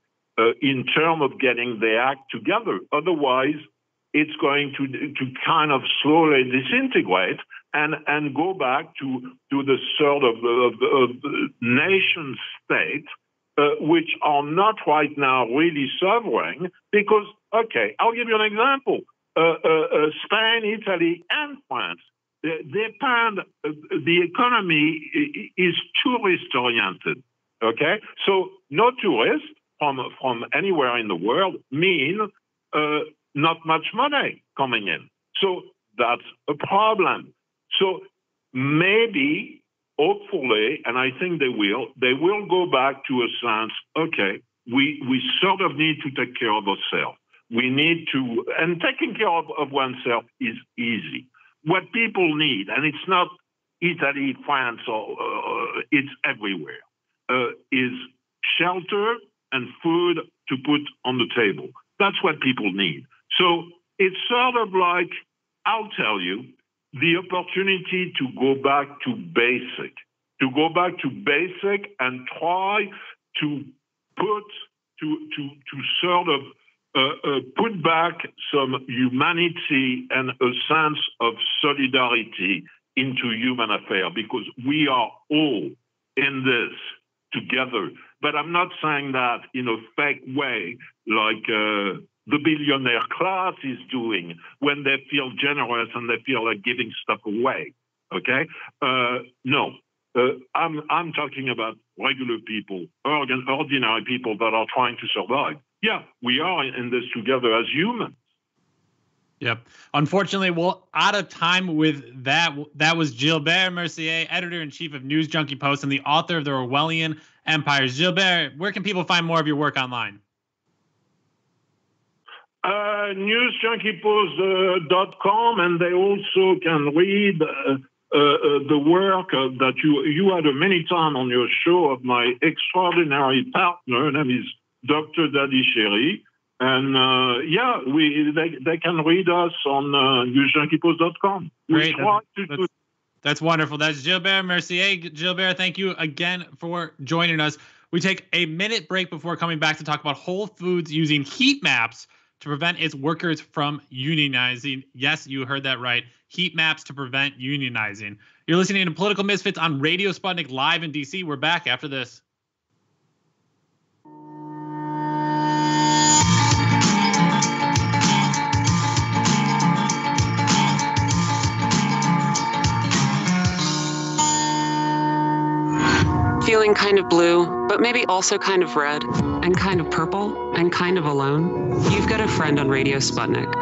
I: in terms of getting their act together. Otherwise, it's going to kind of slowly disintegrate and go back to the sort of nation state, which are not right now really sovereign. Because, okay, I'll give you an example. Spain, Italy, and France, the economy is tourist-oriented, okay? So no tourists from anywhere in the world mean not much money coming in. So that's a problem. So maybe, hopefully, and I think they will go back to a sense, okay, we sort of need to take care of ourselves. We need to, and taking care of oneself is easy. What people need, and it's not Italy, France, or it's everywhere, is shelter and food to put on the table. That's what people need. So it's sort of like, I'll tell you, the opportunity to go back to basic and try to sort of put back some humanity and a sense of solidarity into human affairs, because we are all in this together. But I'm not saying that in a fake way, like the billionaire class is doing when they feel generous and they feel like giving stuff away. Okay? No. I'm talking about regular people, ordinary people that are trying to survive. Yeah, we are in this together as humans.
C: Yep. Unfortunately, we're out of time with that. That was Gilbert Mercier, editor-in-chief of News Junkie Post and the author of The Orwellian Empires. Gilbert, where can people find more of your work online?
I: newsjunkiepost.com, and they also can read the work that you had many times on your show of my extraordinary partner. Her name is Dr. Daddy Sherry. And they can read us on newsjunkiepost.com.
C: Great. That's wonderful. That's Gilbert Mercier. Gilbert, thank you again for joining us. We take a minute break before coming back to talk about Whole Foods using heat maps to prevent its workers from unionizing. Yes, you heard that right. Heat maps to prevent unionizing. You're listening to Political Misfits on Radio Sputnik live in DC. We're back after this.
F: Feeling kind of blue, but maybe also kind of red, and kind of purple, and kind of alone? You've got a friend on Radio Sputnik.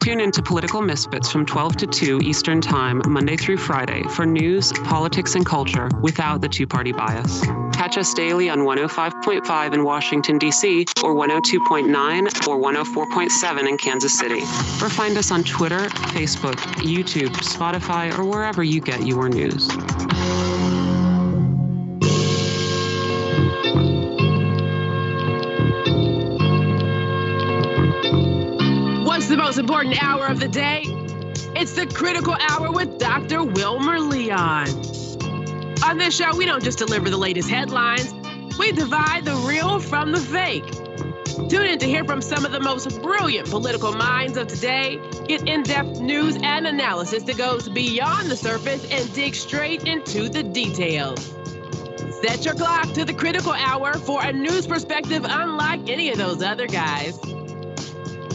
F: Tune into Political Misfits from 12 to 2 Eastern Time, Monday through Friday, for news, politics, and culture without the two-party bias. Catch us daily on 105.5 in Washington, D.C., or 102.9 or 104.7 in Kansas City. Or find us on Twitter, Facebook, YouTube, Spotify, or wherever you get your news.
J: What's the most important hour of the day? It's the Critical Hour with Dr. Wilmer Leon. On this show, we don't just deliver the latest headlines, we divide the real from the fake. Tune in to hear from some of the most brilliant political minds of today, get in-depth news and analysis that goes beyond the surface and dig straight into the details. Set your clock to the Critical Hour for a news perspective unlike any of those other guys.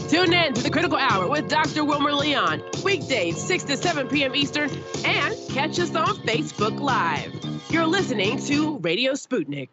J: Tune in to the Critical Hour with Dr. Wilmer Leon, weekdays 6 to 7 p.m. Eastern, and catch us on Facebook Live. You're listening to Radio Sputnik.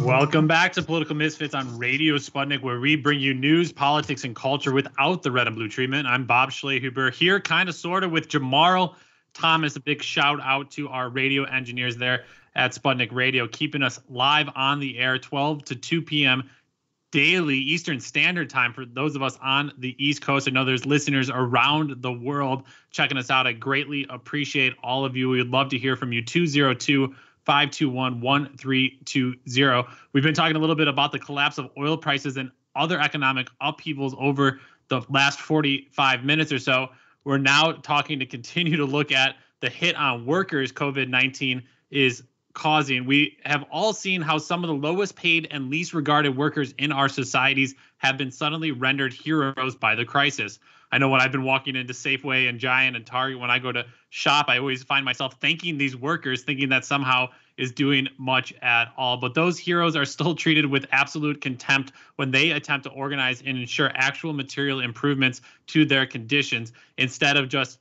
C: Welcome back to Political Misfits on Radio Sputnik, where we bring you news, politics, and culture without the red and blue treatment. I'm Bob Schlehuber here, kind of, sort of, with Jamarl Thomas. A big shout out to our radio engineers there at Sputnik Radio, keeping us live on the air 12 to 2 p.m. daily Eastern Standard Time for those of us on the East Coast. I know there's listeners around the world checking us out. I greatly appreciate all of you. We would love to hear from you. 202-521-1320. We've been talking a little bit about the collapse of oil prices and other economic upheavals over the last 45 minutes or so. We're now talking to continue to look at the hit on workers COVID-19 is causing. We have all seen how some of the lowest paid and least regarded workers in our societies have been suddenly rendered heroes by the crisis. I know when I've been walking into Safeway and Giant and Target, when I go to shop, I always find myself thanking these workers, thinking that somehow is doing much at all. But those heroes are still treated with absolute contempt when they attempt to organize and ensure actual material improvements to their conditions instead of just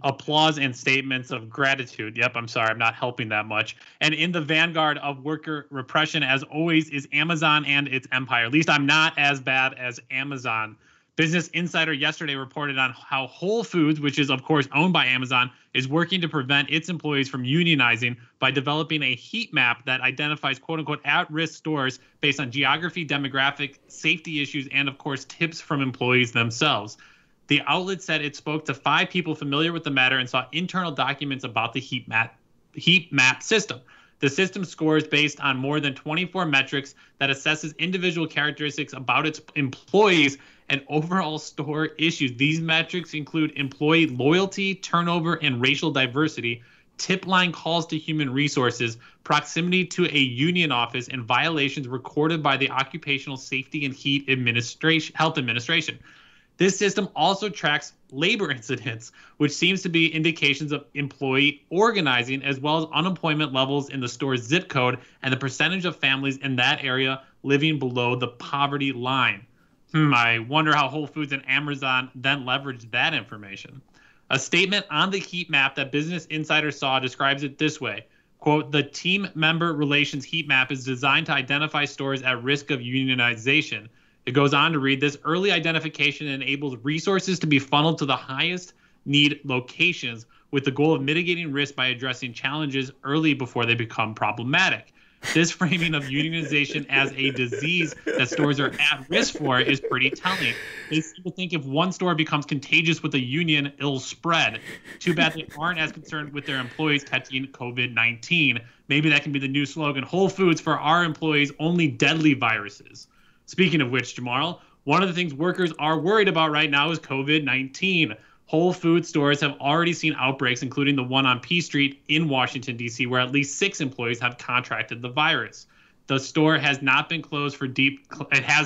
C: applause and statements of gratitude. Yep, I'm sorry, I'm not helping that much. And in the vanguard of worker repression, as always, is Amazon and its empire. At least I'm not as bad as Amazon. Business Insider yesterday reported on how Whole Foods, which is, of course, owned by Amazon, is working to prevent its employees from unionizing by developing a heat map that identifies, quote-unquote, at-risk stores based on geography, demographic, safety issues, and, of course, tips from employees themselves. The outlet said it spoke to 5 people familiar with the matter and saw internal documents about the heat map system. The system scores based on more than 24 metrics that assesses individual characteristics about its employees and overall store issues. These metrics include employee loyalty, turnover, and racial diversity, tip line calls to human resources, proximity to a union office, and violations recorded by the Occupational Safety and Health Administration. This system also tracks labor incidents, which seems to be indications of employee organizing, as well as unemployment levels in the store's zip code and the percentage of families in that area living below the poverty line. I wonder how Whole Foods and Amazon then leveraged that information. A statement on the heat map that Business Insider saw describes it this way. Quote, the team member relations heat map is designed to identify stores at risk of unionization. It goes on to read, this early identification enables resources to be funneled to the highest need locations with the goal of mitigating risk by addressing challenges early before they become problematic. This framing of unionization as a disease that stores are at risk for is pretty telling. They seem to think if one store becomes contagious with a union, it'll spread. Too bad they aren't as concerned with their employees catching COVID-19. Maybe that can be the new slogan, Whole Foods for our employees, only deadly viruses. Speaking of which, Jamarl, one of the things workers are worried about right now is COVID-19. Whole Food stores have already seen outbreaks, including the one on P Street in Washington, D.C., where at least 6 employees have contracted the virus. The store has not been closed for deep cleaning,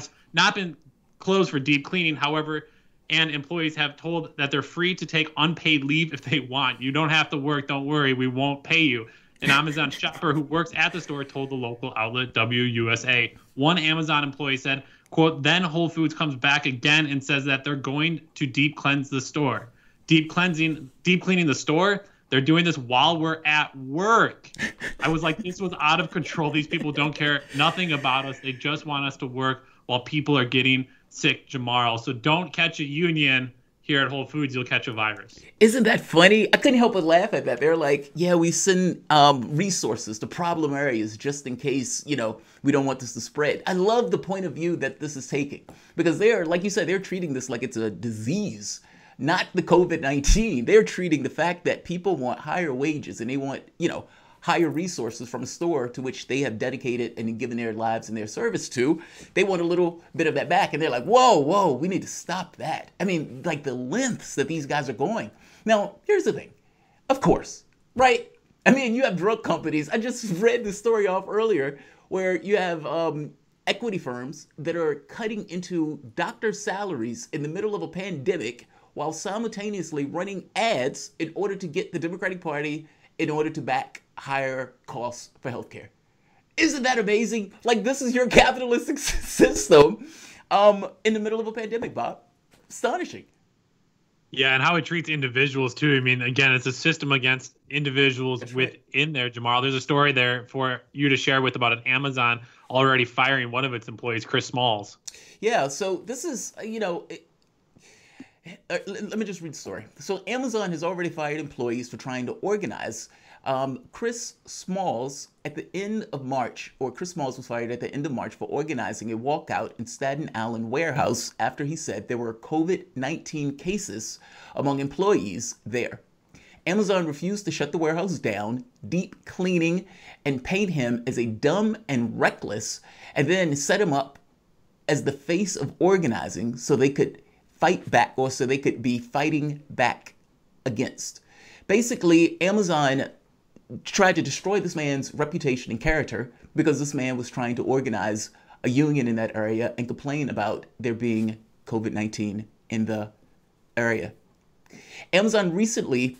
C: however, and employees have told that they're free to take unpaid leave if they want. You don't have to work, don't worry, we won't pay you. An Amazon shopper who works at the store told the local outlet WUSA. One Amazon employee said, quote, then Whole Foods comes back again and says that they're going to deep cleanse the store. Deep cleaning the store? They're doing this while we're at work. I was like, this was out of control. These people don't care nothing about us. They just want us to work while people are getting sick, Jamarl. So don't catch a union here at Whole Foods, you'll catch a virus.
B: Isn't that funny? I couldn't help but laugh at that. They're like, yeah, we send resources to problem areas just in case, we don't want this to spread. I love the point of view that this is taking because they're, like you said, they're treating this like it's a disease, not the COVID-19. They're treating the fact that people want higher wages and they want, higher resources from a store to which they have dedicated and given their lives and their service to. They want a little bit of that back. And they're like, whoa, we need to stop that. I mean, like the lengths that these guys are going. Now, here's the thing. Of course, right? I mean, you have drug companies. I just read the story off earlier where you have equity firms that are cutting into doctors' salaries in the middle of a pandemic while simultaneously running ads in order to get the Democratic Party in order to back higher costs for healthcare. Isn't that amazing? Like, this is your capitalistic system in the middle of a pandemic, Bob. Astonishing.
C: Yeah, and how it treats individuals, too. I mean, again, it's a system against individuals within there, Jamarl. There's a story there for you to share with about an Amazon already firing one of its employees, Chris Smalls.
B: Yeah, so this is, let me just read the story. So Amazon has already fired employees for trying to organize. Chris Smalls was fired at the end of March for organizing a walkout in Staten Island warehouse after he said there were COVID-19 cases among employees there. Amazon refused to shut the warehouse down, deep cleaning, and paint him as a dumb and reckless, and then set him up as the face of organizing so they could fight back, or so they could be fighting back against. Basically, Amazon tried to destroy this man's reputation and character because this man was trying to organize a union in that area and complain about there being COVID-19 in the area. Amazon recently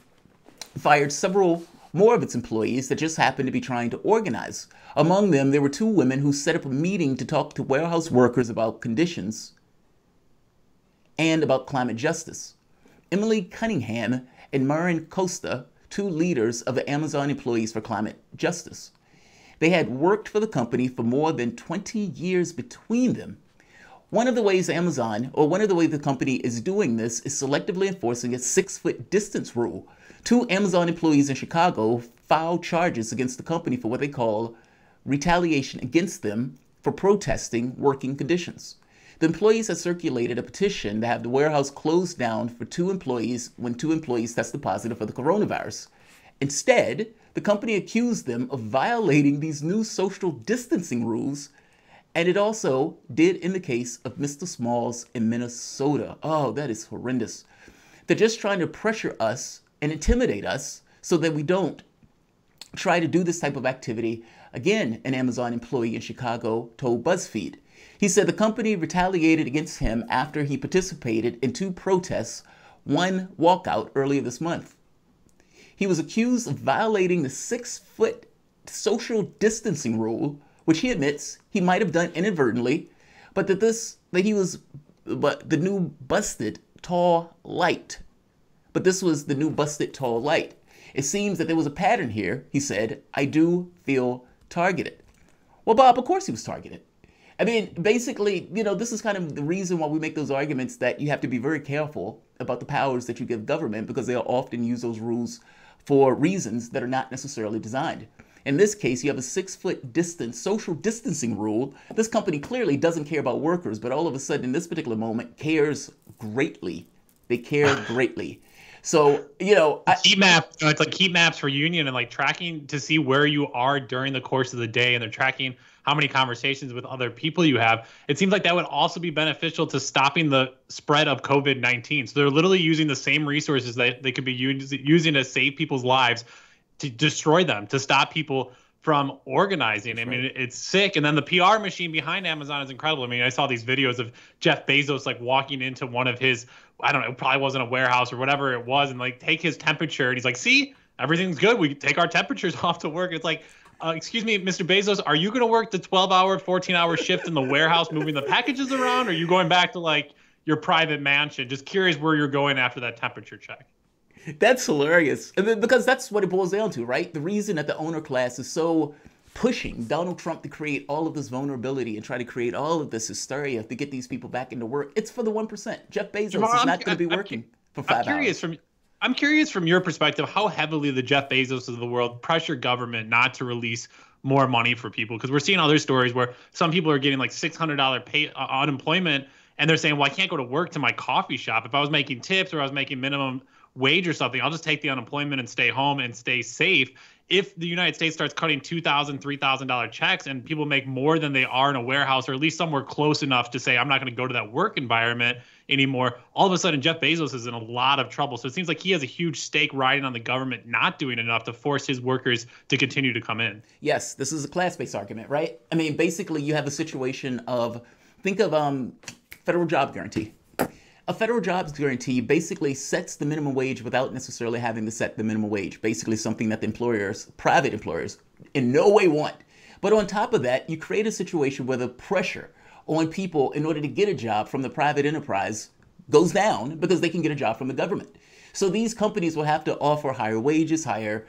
B: fired several more of its employees that just happened to be trying to organize. Among them, there were 2 women who set up a meeting to talk to warehouse workers about conditions and about climate justice. Emily Cunningham and Marin Costa, 2 leaders of the Amazon Employees for Climate Justice. They had worked for the company for more than 20 years between them. One of the ways the company is doing this is selectively enforcing a 6-foot distance rule. 2 Amazon employees in Chicago filed charges against the company for what they call retaliation against them for protesting working conditions. The employees had circulated a petition to have the warehouse closed down for 2 employees when 2 employees tested positive for the coronavirus. Instead, the company accused them of violating these new social distancing rules, and it also did in the case of Mr. Smalls in Minnesota. Oh, that is horrendous. They're just trying to pressure us and intimidate us so that we don't try to do this type of activity. Again, an Amazon employee in Chicago told BuzzFeed. He said the company retaliated against him after he participated in 2 protests, 1 walkout earlier this month. He was accused of violating the 6-foot social distancing rule, which he admits he might have done inadvertently, but the new busted tall light. But this was the new busted tall light. It seems that there was a pattern here. He said, I do feel targeted. Well, Bob, of course he was targeted. I mean, basically, this is kind of the reason why we make those arguments that you have to be very careful about the powers that you give government, because they'll often use those rules for reasons that are not necessarily designed. In this case, you have a 6-foot distance, social distancing rule. This company clearly doesn't care about workers, but all of a sudden in this particular moment cares greatly. They care greatly. So,
C: heat map, it's like heat maps for union and like tracking to see where you are during the course of the day. And they're tracking how many conversations with other people you have. It seems like that would also be beneficial to stopping the spread of COVID-19. So they're literally using the same resources that they could be using to save people's lives to destroy them, to stop people from organizing. I mean, it's sick. And then the PR machine behind Amazon is incredible. I mean, I saw these videos of Jeff Bezos like walking into one of his, I don't know, it probably wasn't a warehouse or whatever it was, and like take his temperature. And he's like, see, everything's good. We take our temperatures off to work. It's like, excuse me, Mr. Bezos, are you going to work the 12-hour, 14-hour shift in the warehouse moving the packages around? Or are you going back to like your private mansion? Just curious where you're going after that temperature check.
B: That's hilarious. Because that's what it boils down to, right? The reason that the owner class is so pushing Donald Trump to create all of this vulnerability and try to create all of this hysteria to get these people back into work, it's for the 1%. Jeff Bezos is not going to be working for 5 hours.
C: I'm curious from your perspective how heavily the Jeff Bezos of the world pressure government not to release more money for people, because we're seeing other stories where some people are getting like $600 unemployment, and they're saying, well, I can't go to work to my coffee shop. If I was making tips or I was making minimum wage or something, I'll just take the unemployment and stay home and stay safe. If the United States starts cutting $2,000, $3,000 checks and people make more than they are in a warehouse, or at least somewhere close enough to say, I'm not going to go to that work environment anymore, all of a sudden Jeff Bezos is in a lot of trouble. So it seems like he has a huge stake riding on the government not doing enough to force his workers to continue to come in.
B: Yes, this is a class-based argument, right? I mean, basically you have a situation of, think of federal job guarantee. A federal jobs guarantee basically sets the minimum wage without necessarily having to set the minimum wage, basically something that the employers, private employers, in no way want. But on top of that, you create a situation where the pressure on people in order to get a job from the private enterprise goes down because they can get a job from the government. So these companies will have to offer higher wages, higher,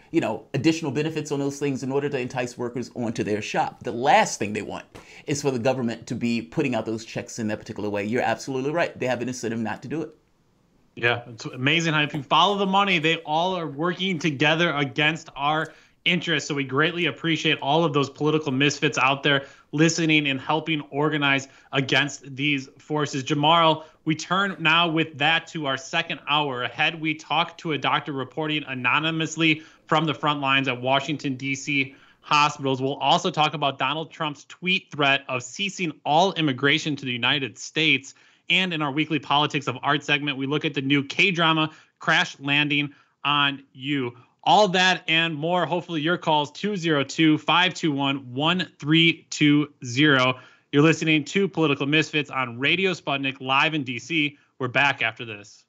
B: additional benefits on those things in order to entice workers onto their shop. The last thing they want is for the government to be putting out those checks in that particular way. You're absolutely right. They have an incentive not to do it.
C: Yeah, it's amazing how if you follow the money, they all are working together against our interests. So we greatly appreciate all of those political misfits out there listening and helping organize against these forces. Jamarl, we turn now with that to our second hour. Ahead, we talk to a doctor reporting anonymously from the front lines at Washington, D.C. hospitals. We'll also talk about Donald Trump's tweet threat of ceasing all immigration to the United States. And in our weekly Politics of Art segment, we look at the new K-drama Crash Landing on You. All that and more. Hopefully your calls 202-521-1320. You're listening to Political Misfits on Radio Sputnik live in DC. We're back after this.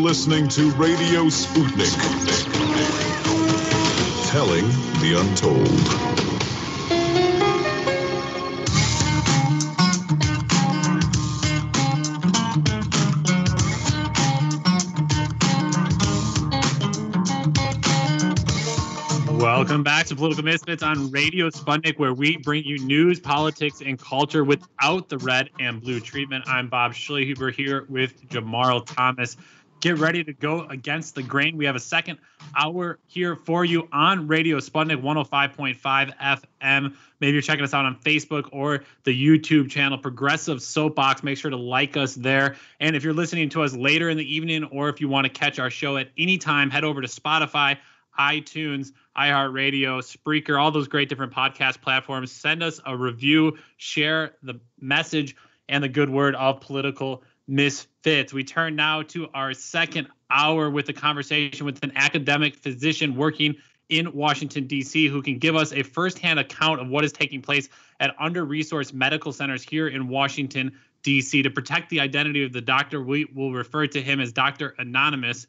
A: listening to Radio Sputnik, telling the untold.
C: Welcome back to Political Misfits on Radio Sputnik, where we bring you news, politics, and culture without the red and blue treatment. I'm Bob Schlehuber here with Jamarl Thomas. Get ready to go against the grain. We have a second hour here for you on Radio Sputnik 105.5 FM. Maybe you're checking us out on Facebook or the YouTube channel, Progressive Soapbox. Make sure to like us there. And if you're listening to us later in the evening, or if you want to catch our show at any time, head over to Spotify, iTunes, iHeartRadio, Spreaker, all those great different podcast platforms. Send us a review, share the message and the good word of Political Misfits. We turn now to our second hour with a conversation with an academic physician working in Washington, D.C., who can give us a firsthand account of what is taking place at under-resourced medical centers here in Washington, D.C. To protect the identity of the doctor, we will refer to him as Dr. Anonymous.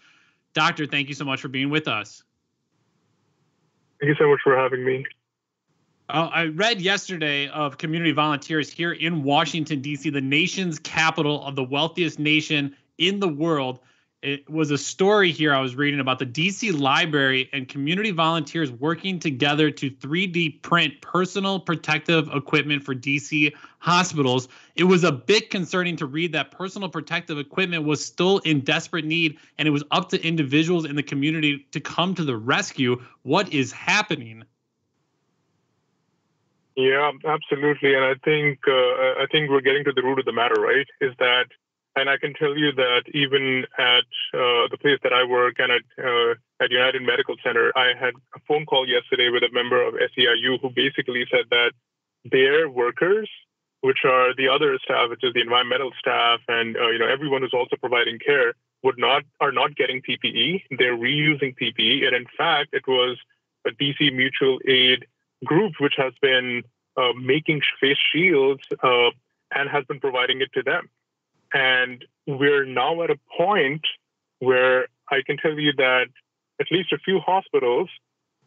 C: Doctor, thank you so much for being with us.
K: Thank you so much for having me.
C: I read yesterday of community volunteers here in Washington, D.C., the nation's capital of the wealthiest nation in the world. It was a story here I was reading about the D.C. Library and community volunteers working together to 3D print personal protective equipment for D.C. hospitals. It was a bit concerning to read that personal protective equipment was still in desperate need, and it was up to individuals in the community to come to the rescue. What is happening?
K: Yeah, absolutely. And I think we're getting to the root of the matter, right? Is that, and I can tell you that even at the place that I work and at United Medical Center, I had a phone call yesterday with a member of SEIU who basically said that their workers, which are the other staff, which is the environmental staff, and everyone who's also providing care, are not getting PPE. They're reusing PPE, and in fact, it was a DC Mutual Aid group which has been making face shields and has been providing it to them. And we're now at a point where I can tell you that at least a few hospitals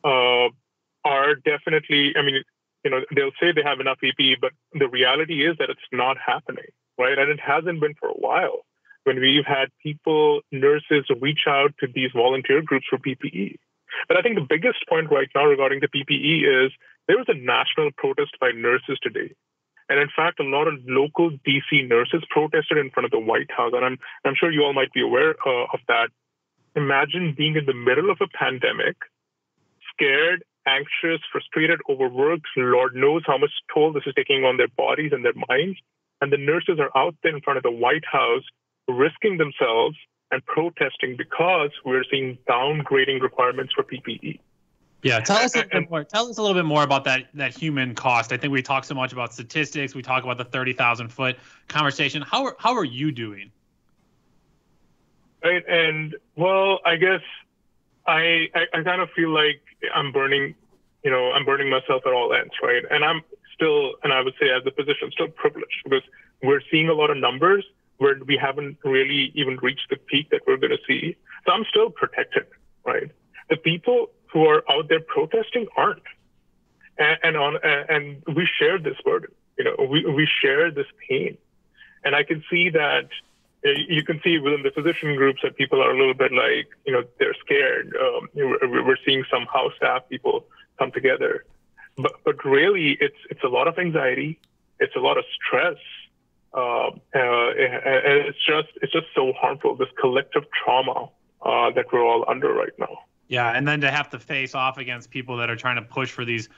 K: are definitely, they'll say they have enough PPE, but the reality is that it's not happening, right? And it hasn't been for a while when we've had nurses reach out to these volunteer groups for PPE. But I think the biggest point right now regarding the PPE is there was a national protest by nurses today. And in fact, a lot of local DC nurses protested in front of the White House. And I'm sure you all might be aware of that. Imagine being in the middle of a pandemic, scared, anxious, frustrated, overworked. Lord knows how much toll this is taking on their bodies and their minds. And the nurses are out there in front of the White House, risking themselves and protesting because we're seeing downgrading requirements for PPE.
C: Yeah, tell us a little bit more about that human cost. I think we talk so much about statistics. We talk about the 30,000-foot conversation. How are you doing?
K: Right, and well, I guess I kind of feel like I'm burning myself at all ends, right? And I'm still, and I would say as a physician, still privileged because we're seeing a lot of numbers where we haven't really even reached the peak that we're going to see. So I'm still protected, right? The people who are out there protesting aren't, and we share this burden. We share this pain, and I can see that. You can see within the physician groups that people are a little bit like, they're scared. We're seeing some house staff people come together, but really it's a lot of anxiety, it's a lot of stress. And it's just so harmful, this collective trauma that we're all under right now.
C: Yeah, and then to have to face off against people that are trying to push for these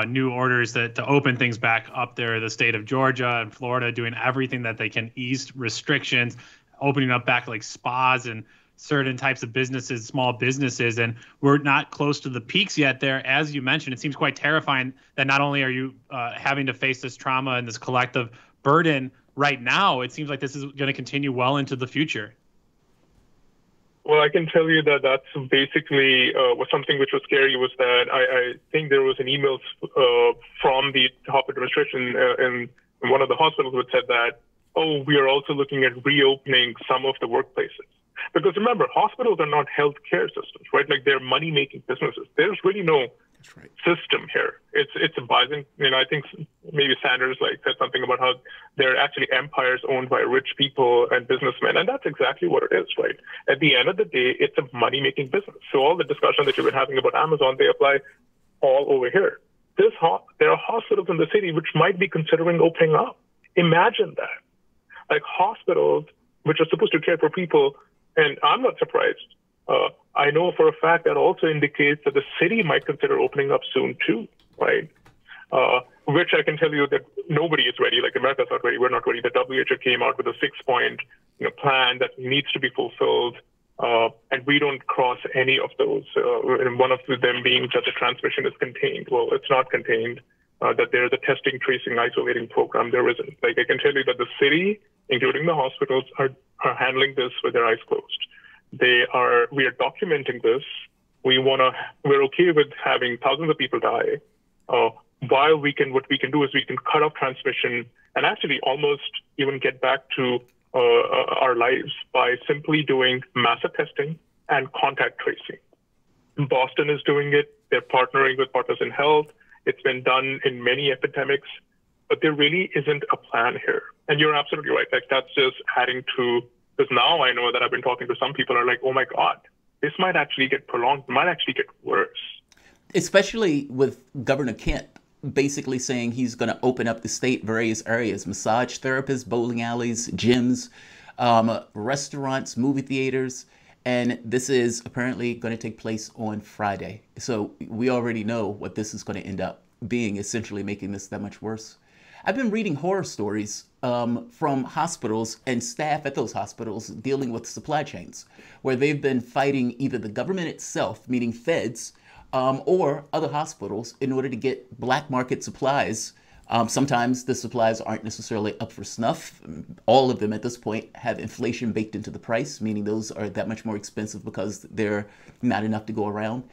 C: new orders to open things back up there, the state of Georgia and Florida doing everything that they can ease restrictions, opening up back like spas and certain types of businesses, small businesses, and we're not close to the peaks yet there. As you mentioned, it seems quite terrifying that not only are you having to face this trauma and this collective burden right now, it seems like this is going to continue well into the future.
K: Well, I can tell you that that's basically was something which was scary was that I think there was an email from the top administration in one of the hospitals which said that, we are also looking at reopening some of the workplaces. Because remember, hospitals are not healthcare systems, right? Like they're money-making businesses. There's really no system here. It's a Biden. I think maybe Sanders said something about how they're actually empires owned by rich people and businessmen, and that's exactly what it is, right? At the end of the day, it's a money-making business. So all the discussion that you've been having about Amazon, they apply all over here. There are hospitals in the city which might be considering opening up. Imagine that. Like hospitals which are supposed to care for people, and I'm not surprised. I know for a fact that also indicates that the city might consider opening up soon too, right? Which I can tell you that nobody is ready. Like America's not ready. We're not ready. The WHO came out with a 6-point plan that needs to be fulfilled, and we don't cross any of those. And one of them being that the transmission is contained. Well, it's not contained. That there's a testing, tracing, isolating program. There isn't. Like I can tell you that the city, including the hospitals, are handling this with their eyes closed. We are documenting this. We're okay with having thousands of people die. While what we can do is we can cut off transmission and actually almost even get back to our lives by simply doing massive testing and contact tracing. Boston is doing it. They're partnering with Partners in Health. It's been done in many epidemics, but there really isn't a plan here. And you're absolutely right. Like that's just adding to, because now I know that I've been talking to some people who are like, oh my God, this might actually get prolonged, might actually get worse. Especially with Governor Kemp basically saying he's going to open up the state various areas, massage therapists, bowling alleys, gyms, restaurants, movie theaters. And this is apparently going to take place on Friday. So we already know what this is going to end up being, essentially making this that much worse. I've been reading horror stories from hospitals and staff at those hospitals dealing with supply chains, where they've been fighting either the government itself, meaning feds, or other hospitals in order to get black market supplies. Sometimes the supplies aren't necessarily up for snuff. All of them at this point have inflation baked into the price, meaning those are that much more expensive because they're not enough to go around.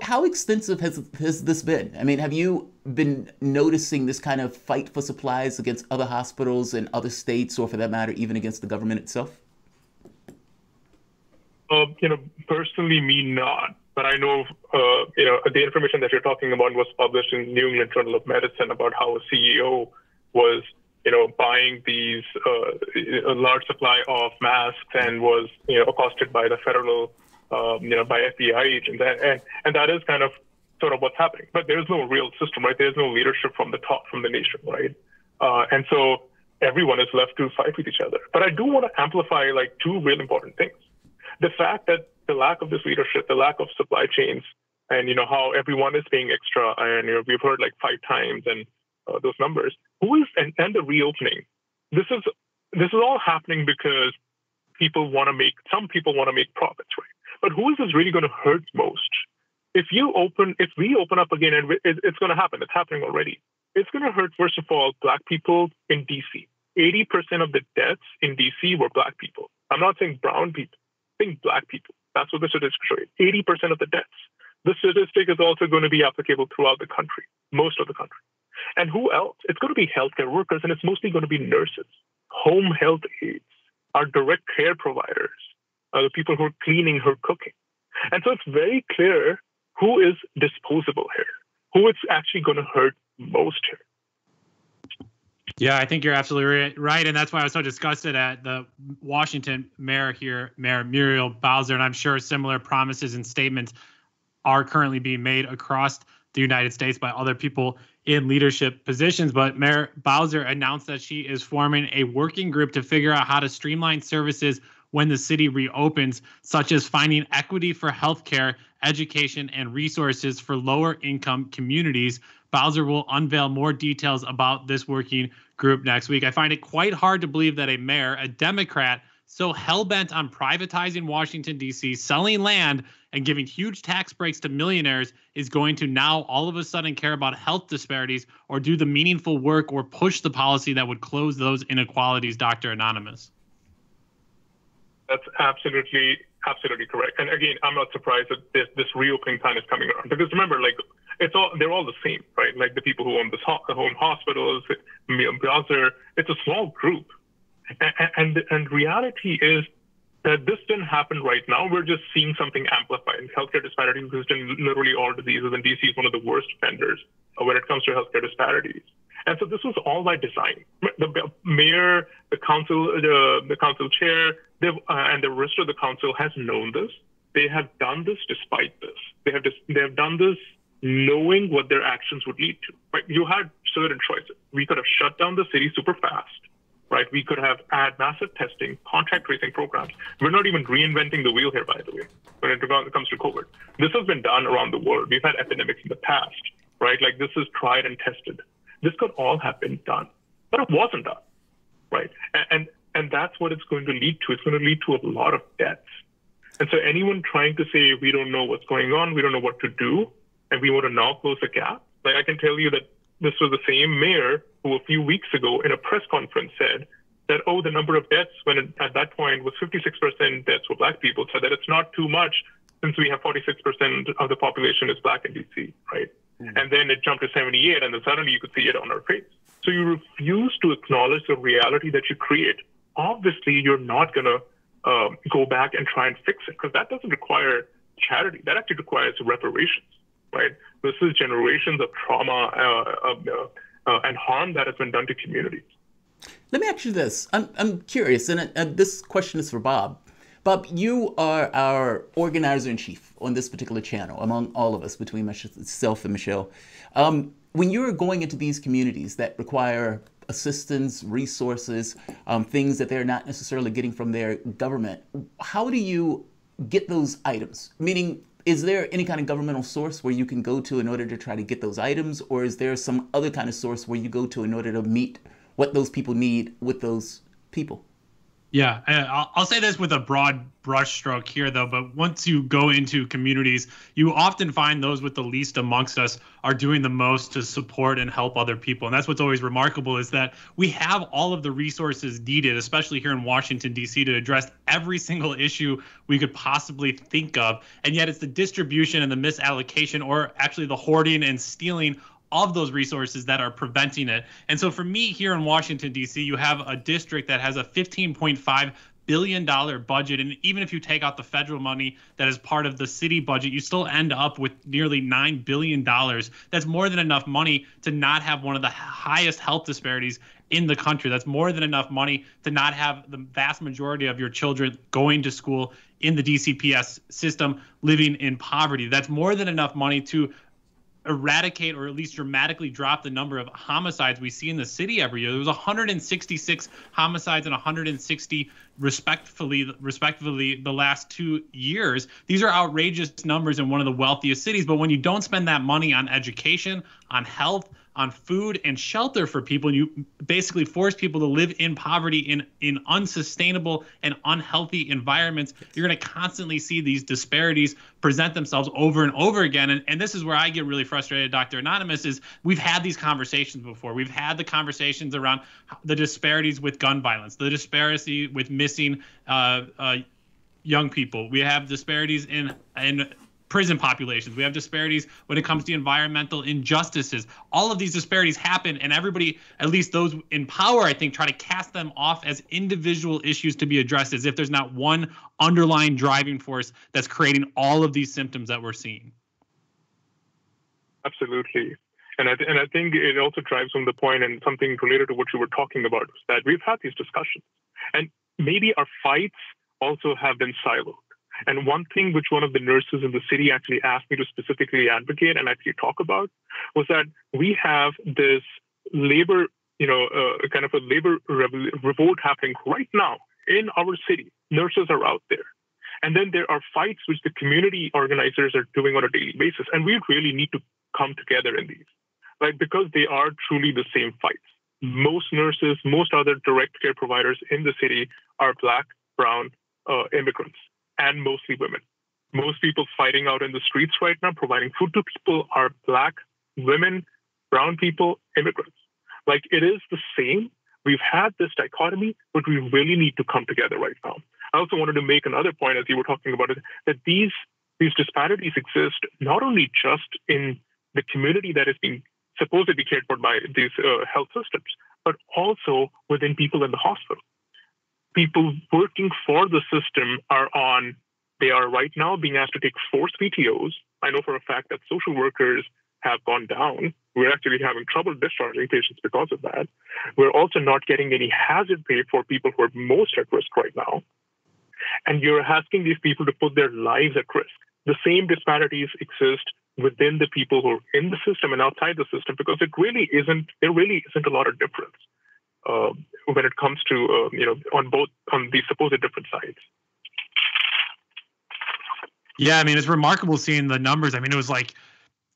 K: How extensive has this been? I mean, have you been noticing this kind of fight for supplies against other hospitals in other states, or for that matter, even against the government itself? Personally, me not. But I know, the information that you're talking about was published in New England Journal of Medicine about how a CEO was, buying these a large supply of masks and was, accosted by the federal, by FBI agents, and that is kind of sort of what's happening. But there's no real system, right? There's no leadership from the top, from the nation, right? And so everyone is left to fight with each other. But I do want to amplify two real important things: the fact that the lack of this leadership, the lack of supply chains, and how everyone is paying extra, and we've heard 5 times and those numbers. And the reopening. This is all happening because some people want to make profits, right? But who is this really going to hurt most? If we open up again, and it's going to happen. It's happening already. It's going to hurt, first of all, Black people in DC. 80% of the deaths in DC were Black people. I'm not saying brown people. I'm saying Black people. That's what the statistics show you. 80% of the deaths. The statistic is also going to be applicable throughout the country, most of the country. And who else? It's going to be healthcare workers, and it's mostly going to be nurses, home health aides, our direct care providers, the people who are cleaning, who are cooking. And so it's very clear who is disposable here, who it's actually going to hurt most here.
C: Yeah, I think you're absolutely right. And that's why I was so disgusted at the Washington mayor here, Mayor Muriel Bowser. And I'm sure similar promises and statements are currently being made across the United States by other people in leadership positions. But Mayor Bowser announced that she is forming a working group to figure out how to streamline services when the city reopens, such as finding equity for healthcare, education, and resources for lower income communities. Bowser will unveil more details about this working group next week. I find it quite hard to believe that a mayor, a Democrat, so hell-bent on privatizing Washington, D.C., selling land, and giving huge tax breaks to millionaires is going to now all of a sudden care about health disparities or do the meaningful work or push the policy that would close those inequalities, Dr. Anonymous.
K: That's absolutely correct. And again, I'm not surprised that this reopening plan is coming around, because remember, they're all the same, right? Like the people who own the home hospitals, Bowser, it's a small group. And reality is This didn't happen right now. We're just seeing something amplified. Healthcare disparities exist in literally all diseases, and DC is one of the worst offenders when it comes to healthcare disparities. And so this was all by design. The mayor, the council chair, and the rest of the council has known this. They have done this despite this. They have done this knowing what their actions would lead to. Right? You had certain choices. We could have shut down the city super fast. Right? We could have had massive testing, contact tracing programs. We're not even reinventing the wheel here, by the way, when it comes to COVID. This has been done around the world. We've had epidemics in the past, right? Like this is tried and tested. This could all have been done, but it wasn't done, right? And that's what it's going to lead to. It's going to lead to a lot of deaths. And so anyone trying to say we don't know what's going on, we don't know what to do, and we want to now close the gap, like I can tell you that this was the same mayor who a few weeks ago in a press conference said that, oh, the number of deaths at that point was 56% deaths were Black people, so that it's not too much since we have 46% of the population is Black in DC, right? Mm-hmm. And then it jumped to 78, and then suddenly you could see it on our face. So you refuse to acknowledge the reality that you create. Obviously, you're not going to go back and try and fix it, because that doesn't require charity. That actually requires reparations, right? This is generations of trauma and harm that has been done to communities.
B: Let me ask you this. I'm curious, and this question is for Bob. Bob, you are our organizer-in-chief on this particular channel, among all of us, between myself and Michelle. When you're going into these communities that require assistance, resources, things that they're not necessarily getting from their government, how do you get those items? Meaning, is there any kind of governmental source where you can go to in order to try to get those items, or is there some other kind of source where you go to in order to meet what those people need with those people?
C: Yeah, I'll say this with a broad brushstroke here, though, but once you go into communities, you often find those with the least amongst us are doing the most to support and help other people. And that's what's always remarkable, is that we have all of the resources needed, especially here in Washington, D.C., to address every single issue we could possibly think of. And yet it's the distribution and the misallocation, or actually the hoarding and stealing of those resources that are preventing it. And so for me here in Washington, D.C., you have a district that has a $15.5 billion budget. And even if you take out the federal money that is part of the city budget, you still end up with nearly $9 billion. That's more than enough money to not have one of the highest health disparities in the country. That's more than enough money to not have the vast majority of your children going to school in the DCPS system living in poverty. That's more than enough money to eradicate, or at least dramatically drop, the number of homicides we see in the city every year. There was 166 homicides and 160 respectively the last 2 years. These are outrageous numbers in one of the wealthiest cities. But when you don't spend that money on education, on health, on food and shelter for people, and you basically force people to live in poverty in unsustainable and unhealthy environments, you're going to constantly see these disparities present themselves over and over again. And this is where I get really frustrated, Dr. Anonymous, is we've had these conversations before. We've had the conversations around the disparities with gun violence, the disparity with missing young people. We have disparities in prison populations. We have disparities when it comes to environmental injustices. All of these disparities happen, and everybody, at least those in power, I think, try to cast them off as individual issues to be addressed, as if there's not one underlying driving force that's creating all of these symptoms that we're seeing.
K: Absolutely. And I think it also drives home the point, and something related to what you were talking about, was that we've had these discussions, and maybe our fights also have been siloed. And one thing which one of the nurses in the city actually asked me to specifically advocate and actually talk about was that we have this labor, kind of a labor revolt happening right now in our city. Nurses are out there. And then there are fights which the community organizers are doing on a daily basis. And we really need to come together in these, right? Because they are truly the same fights. Most nurses, most other direct care providers in the city are Black, brown immigrants, and mostly women. Most people fighting out in the streets right now, providing food to people, are Black, women, brown people, immigrants. Like, it is the same. We've had this dichotomy, but we really need to come together right now. I also wanted to make another point, as you were talking about it, that these disparities exist not only just in the community that is being supposedly cared for by these health systems, but also within people in the hospital. people working for the system are right now being asked to take forced PTOs. I know for a fact that social workers have gone down. We're actually having trouble discharging patients because of that. We're also not getting any hazard pay for people who are most at risk right now. And you're asking these people to put their lives at risk. The same disparities exist within the people who are in the system and outside the system, because there really isn't a lot of difference when it comes to on these supposed different sides.
C: Yeah, I mean, it's remarkable seeing the numbers. I mean, it was like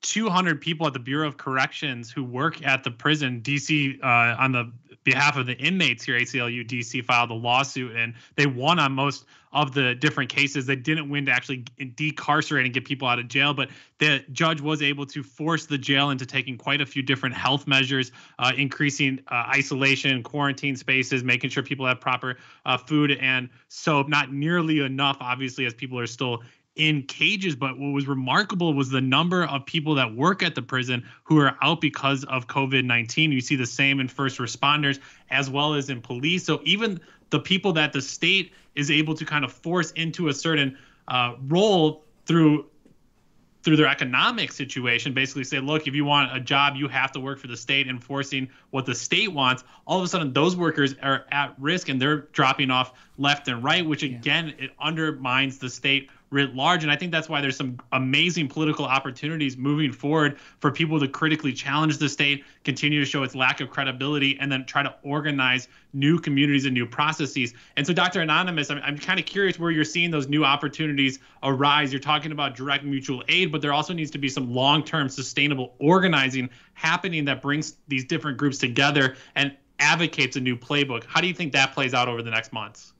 C: 200 people at the Bureau of Corrections who work at the prison. DC, on the behalf of the inmates here, ACLU DC filed a lawsuit, and they won on most of the different cases. They didn't win to actually decarcerate and get people out of jail, but the judge was able to force the jail into taking quite a few different health measures, increasing isolation, quarantine spaces, making sure people have proper food and soap. Not nearly enough, obviously, as people are still in cages. But what was remarkable was the number of people that work at the prison who are out because of COVID-19. You see the same in first responders as well as in police. So even the people that the state is able to kind of force into a certain role through their economic situation, basically say, look, if you want a job, you have to work for the state, enforcing what the state wants. All of a sudden, those workers are at risk and they're dropping off left and right, which again, it undermines the state writ large. And I think that's why there's some amazing political opportunities moving forward for people to critically challenge the state, continue to show its lack of credibility, and then try to organize new communities and new processes. And so, Dr. Anonymous, I'm kind of curious where you're seeing those new opportunities arise. You're talking about direct mutual aid, but there also needs to be some long-term sustainable organizing happening that brings these different groups together and advocates a new playbook. How do you think that plays out over the next months?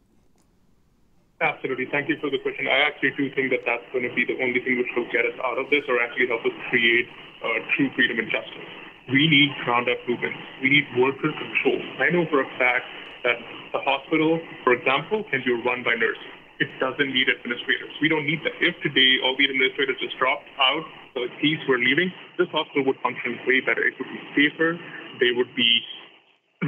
K: Absolutely. Thank you for the question. I actually do think that that's going to be the only thing which will get us out of this, or actually help us create true freedom and justice. We need ground-up movements. We need worker control. I know for a fact that the hospital, for example, can be run by nurses. It doesn't need administrators. We don't need that. If today all the administrators just dropped out, so the keys were leaving, this hospital would function way better. It would be safer. There would be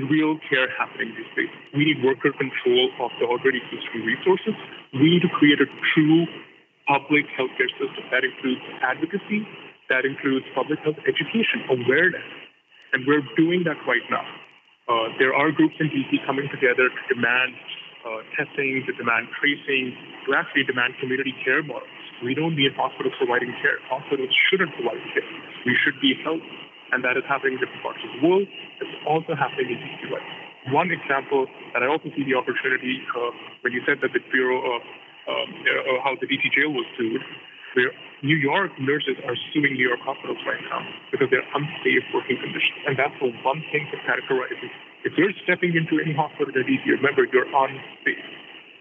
K: real care happening in these places. We need worker control of the already existing resources. We need to create a true public healthcare system that includes advocacy, that includes public health education, awareness, and we're doing that right now. There are groups in DC coming together to demand testing, to demand tracing, to actually demand community care models. We don't need hospitals providing care. Hospitals shouldn't provide care. We should be healthy. And that is happening in different parts of the world. It's also happening in DC right now. One example that I also see the opportunity when you said that the Bureau of how the DC jail was sued, where New York nurses are suing New York hospitals right now because they're unsafe working conditions. And that's the one thing that characterizes. If you're stepping into any hospital in DC, remember, you're unsafe.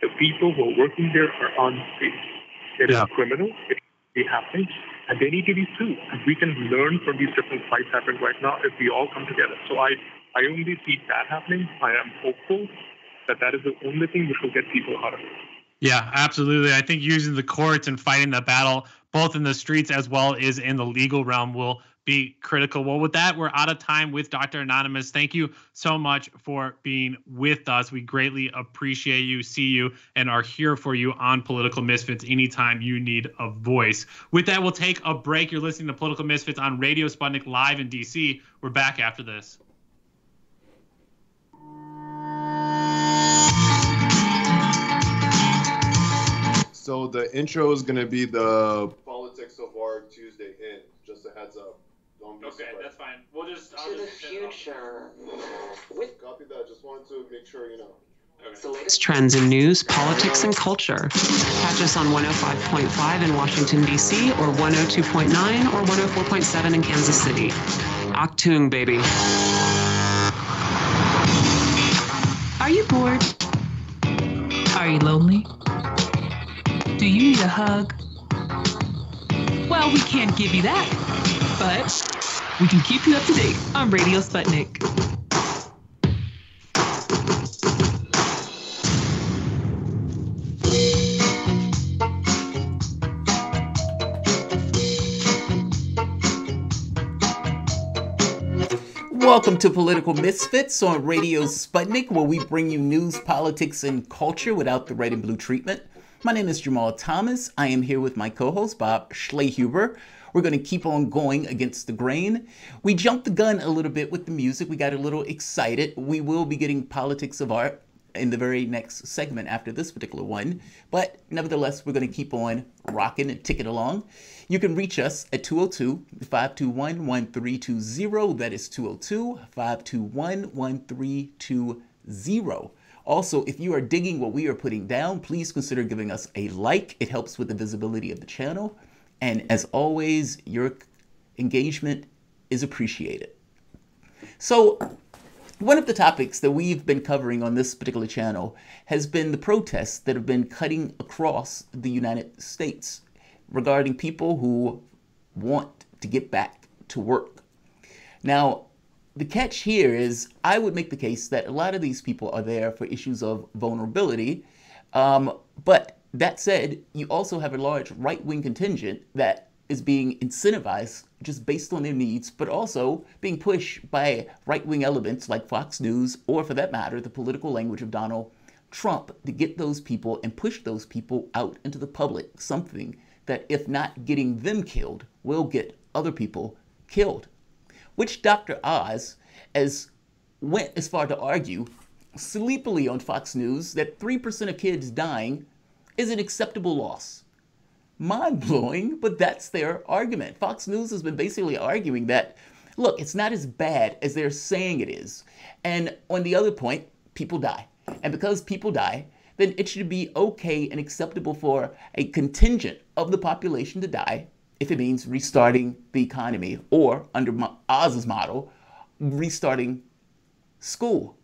K: The people who are working there are unsafe. It is criminal. It be happening, and they need to be sued. And we can learn from these different fights happening right now if we all come together. So I only see that happening. I am hopeful that is the only thing which will get people out of it.
C: Yeah, absolutely. I think using the courts and fighting the battle, both in the streets as well as in the legal realm, will be critical. Well, with that, we're out of time with Dr. Anonymous. Thank you so much for being with us. We greatly appreciate you, see you, and are here for you on Political Misfits anytime you need a voice. With that, we'll take a break. You're listening to Political Misfits on Radio Sputnik live in DC. We're back after this.
L: So the intro is going to be the Politics of our Tuesday in. Just a heads up.
C: Okay, that's fine. We'll just
F: to the future.
L: Copy that. Just wanted to make sure you know.
F: Okay. The latest trends in news, politics, and culture. Catch us on 105.5 in Washington, D.C., or 102.9 or 104.7 in Kansas City. Octung, baby.
M: Are you bored? Are you lonely? Do you need a hug? Well, we can't give you that, but we can keep you up to date on Radio Sputnik.
B: Welcome to Political Misfits on Radio Sputnik, where we bring you news, politics, and culture without the red and blue treatment. My name is Jamarl Thomas. I am here with my co-host, Bob Schlehuber. We're going to keep on going against the grain. We jumped the gun a little bit with the music. We got a little excited. We will be getting politics of art in the very next segment after this particular one. But nevertheless, we're going to keep on rocking and ticking along. You can reach us at 202-521-1320. That is 202-521-1320. Also, if you are digging what we are putting down, please consider giving us a like. It helps with the visibility of the channel. And as always, your engagement is appreciated. So, one of the topics that we've been covering on this particular channel has been the protests that have been cutting across the United States regarding people who want to get back to work. Now, the catch here is I would make the case that a lot of these people are there for issues of vulnerability. But that said, you also have a large right-wing contingent that is being incentivized just based on their needs, but also being pushed by right-wing elements like Fox News, or for that matter, the political language of Donald Trump, to get those people and push those people out into the public, something that, if not getting them killed, will get other people killed. Which Dr. Oz went as far to argue sleepily on Fox News that 3% of kids dying is an acceptable loss. Mind-blowing, but that's their argument. Fox News has been basically arguing that, look, it's not as bad as they're saying it is. And on the other point, people die. And because people die, then it should be okay and acceptable for a contingent of the population to die if it means restarting the economy, or under Oz's model, restarting school.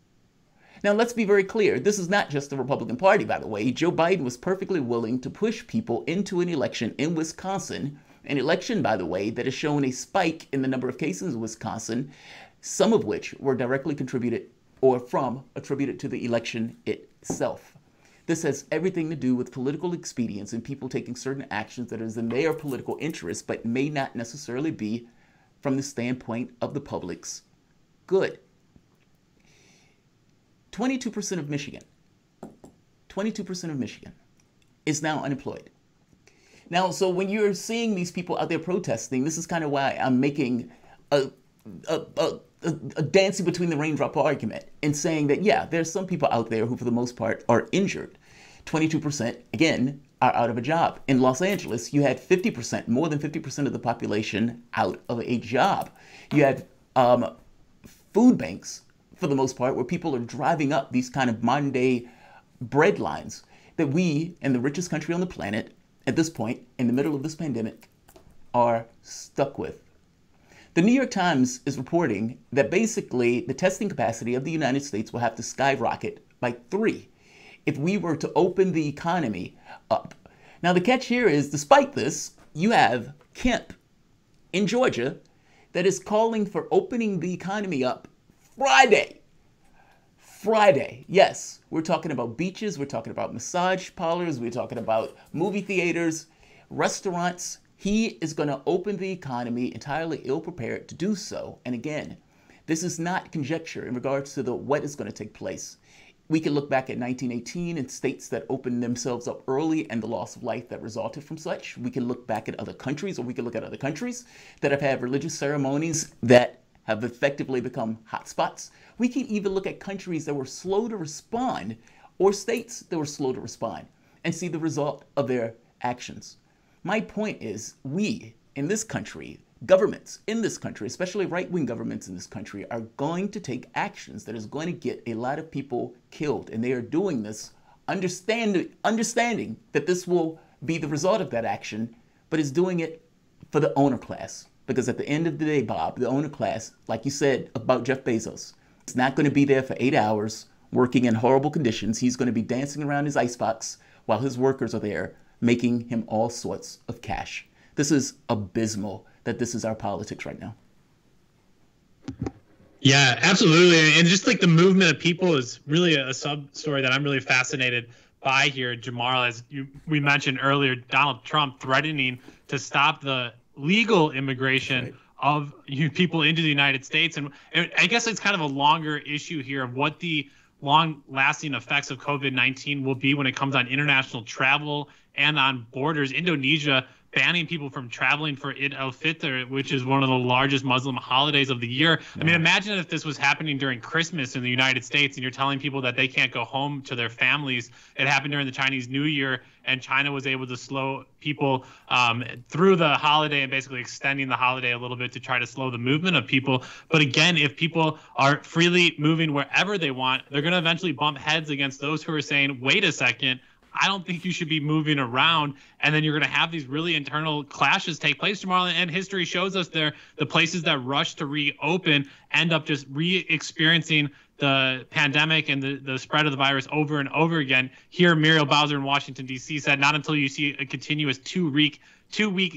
B: Now, let's be very clear. This is not just the Republican Party, by the way. Joe Biden was perfectly willing to push people into an election in Wisconsin, an election, by the way, that has shown a spike in the number of cases in Wisconsin, some of which were directly attributed to the election itself. This has everything to do with political expedience and people taking certain actions that is in their political interest, but may not necessarily be from the standpoint of the public's good. 22% of Michigan is now unemployed. Now, so when you're seeing these people out there protesting, this is kind of why I'm making a dancing between the raindrop argument and saying that, yeah, there's some people out there who, for the most part, are injured. 22%, again, are out of a job. In Los Angeles, you had 50%, more than 50% of the population out of a job. You had food banks, for the most part, where people are driving up these kind of modern day bread lines that we, in the richest country on the planet, at this point, in the middle of this pandemic, are stuck with. The New York Times is reporting that basically the testing capacity of the United States will have to skyrocket by 3 if we were to open the economy up. Now, the catch here is, despite this, you have Kemp in Georgia that is calling for opening the economy up Friday. Yes, we're talking about beaches, we're talking about massage parlors, we're talking about movie theaters, restaurants. He is going to open the economy entirely ill-prepared to do so. And again, this is not conjecture in regards to what is going to take place. We can look back at 1918 and states that opened themselves up early and the loss of life that resulted from such. We can look back at other countries, or we can look at other countries that have had religious ceremonies that have effectively become hotspots. We can even look at countries that were slow to respond, or states that were slow to respond, and see the result of their actions. My point is, we in this country, governments in this country, especially right-wing governments in this country, are going to take actions that is going to get a lot of people killed. And they are doing this understanding that this will be the result of that action, but is doing it for the owner class. Because at the end of the day, Bob, the owner class, like you said about Jeff Bezos, is not going to be there for 8 hours working in horrible conditions. He's going to be dancing around his icebox while his workers are there making him all sorts of cash. This is abysmal that this is our politics right now.
C: Yeah, absolutely. And just like the movement of people is really a sub-story that I'm really fascinated by here, Jamarl. As we mentioned earlier, Donald Trump threatening to stop the legal immigration of people into the United States. And I guess it's kind of a longer issue here of what the long-lasting effects of COVID-19 will be when it comes on international travel and on borders. Indonesia banning people from traveling for Eid al-Fitr, which is one of the largest Muslim holidays of the year. I mean, imagine if this was happening during Christmas in the United States and you're telling people that they can't go home to their families. It happened during the Chinese New Year, and China was able to slow people through the holiday and basically extending the holiday a little bit to try to slow the movement of people. But again, if people are freely moving wherever they want, they're going to eventually bump heads against those who are saying, wait a second, I don't think you should be moving around. And then you're going to have these really internal clashes take place tomorrow. And history shows us the places that rush to reopen end up just re-experiencing the pandemic and the spread of the virus over and over again. Here, Muriel Bowser in Washington, D.C. said, not until you see a continuous two-week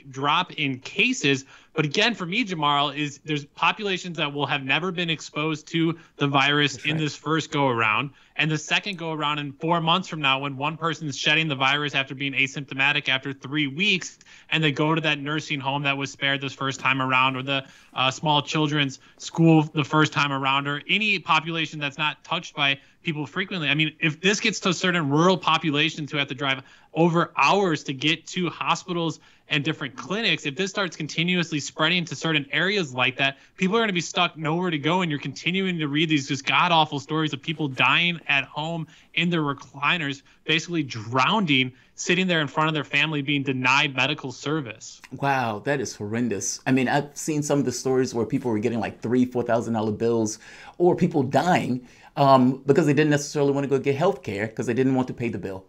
C: drop in cases. But again, for me, Jamarl, is there's populations that will have never been exposed to the virus in this first go around. And the second go around in 4 months from now, when one person is shedding the virus after being asymptomatic after 3 weeks, and they go to that nursing home that was spared this first time around, or the small children's school the first time around, or any population that's not touched by people frequently. I mean, if this gets to certain rural populations who have to drive over hours to get to hospitals and different clinics, if this starts continuously spreading to certain areas like that, people are going to be stuck nowhere to go. And you're continuing to read these just god-awful stories of people dying at home in their recliners, basically drowning, sitting there in front of their family, being denied medical service.
B: Wow, that is horrendous. I mean, I've seen some of the stories where people were getting like $3,000-$4,000 bills, or people dying because they didn't necessarily want to go get health care because they didn't want to pay the bill.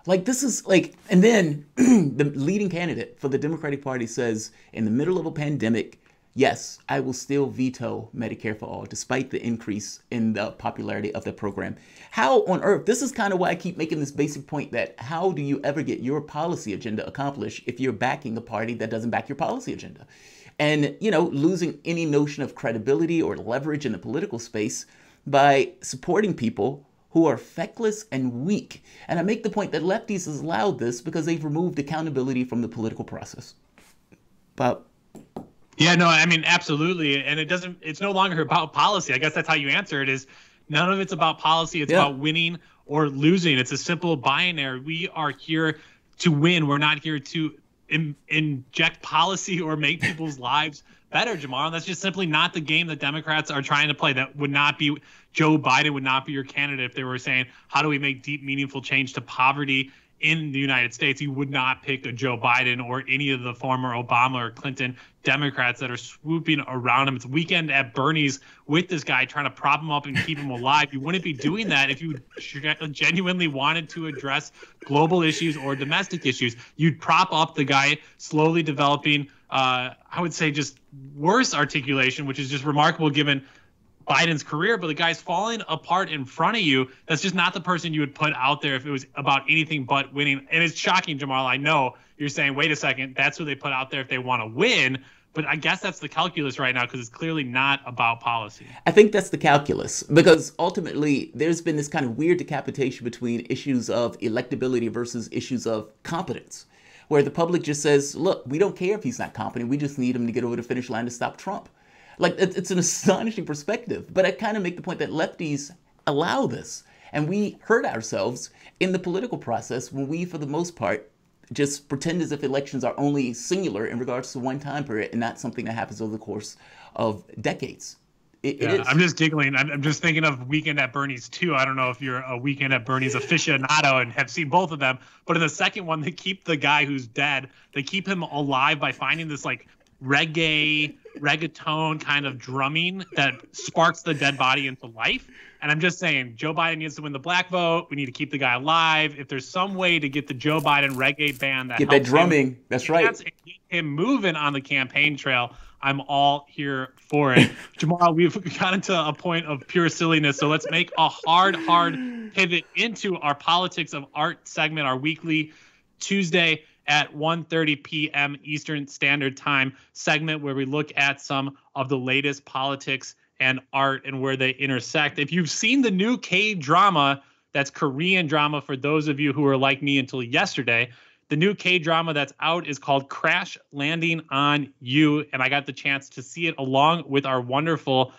B: Like, this is like, and then the leading candidate for the Democratic Party says, in the middle of a pandemic, yes, I will still veto Medicare for all, despite the increase in the popularity of the program. How on earth, this is kind of why I keep making this basic point that how do you ever get your policy agenda accomplished if you're backing a party that doesn't back your policy agenda? And, you know, losing any notion of credibility or leverage in the political space by supporting people who are feckless and weak. And I make the point that lefties has allowed this because they've removed accountability from the political process. But
C: yeah, no, I mean, absolutely. And it's no longer about policy. I guess that's how you answer it, is none of it's about policy. It's about winning or losing. It's a simple binary. We are here to win. We're not here to inject policy or make people's lives better, Jamarl. That's just simply not the game that Democrats are trying to play. That would not be, Joe Biden would not be your candidate if they were saying, how do we make deep, meaningful change to poverty in the United States? You would not pick a Joe Biden or any of the former Obama or Clinton Democrats that are swooping around him. It's weekend at Bernie's with this guy trying to prop him up and keep him alive. You wouldn't be doing that if you genuinely wanted to address global issues or domestic issues. You'd prop up the guy slowly developing, I would say, just worse articulation, which is just remarkable given Biden's career, but the guy's falling apart in front of you. That's just not the person you would put out there if it was about anything but winning. And it's shocking, Jamarl. I know you're saying, wait a second, that's who they put out there if they want to win. But I guess that's the calculus right now because it's clearly not about policy.
B: I think that's the calculus because ultimately there's been this kind of weird decapitation between issues of electability versus issues of competence, where the public just says, look, we don't care if he's not competent. We just need him to get over the finish line to stop Trump. Like, it's an astonishing perspective, but I kind of make the point that lefties allow this. And we hurt ourselves in the political process when we, for the most part, just pretend as if elections are only singular in regards to one time period and not something that happens over the course of decades. It is.
C: I'm just giggling. I'm just thinking of Weekend at Bernie's too. I don't know if you're a Weekend at Bernie's aficionado and have seen both of them, but in the second one, they keep the guy who's dead, they keep him alive by finding this like reggaeton kind of drumming that sparks the dead body into life. And I'm just saying, Joe Biden needs to win the black vote. We need to keep the guy alive. If there's some way to get the Joe Biden reggae band that
B: get that drumming, that's right,
C: and get him moving on the campaign trail, I'm all here for it. Jamarl, we've gotten to a point of pure silliness, so let's make a hard pivot into our Politics of Art segment, our weekly Tuesday at 1:30 p.m. Eastern Standard Time segment where we look at some of the latest politics and art and where they intersect. If you've seen the new K-drama, that's Korean drama for those of you who are like me until yesterday, The new K-drama that's out is called Crash Landing on You, and I got the chance to see it along with our wonderful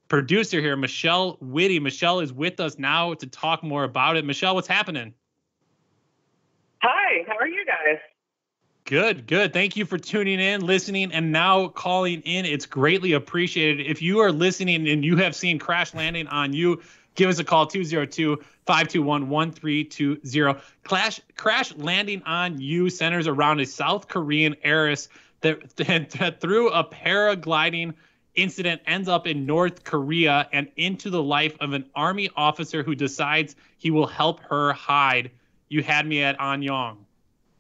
C: producer here, Michelle Whitty. Michelle is with us now to talk more about it. Michelle, what's happening?
N: Hi, how are you guys?
C: Good. Thank you for tuning in, listening, and now calling in. It's greatly appreciated. If you are listening and you have seen Crash Landing on You, give us a call, 202-521-1320. Crash Landing on You centers around a South Korean heiress that through a paragliding incident ends up in North Korea and into the life of an army officer who decides he will help her hide. You had me at Anyong.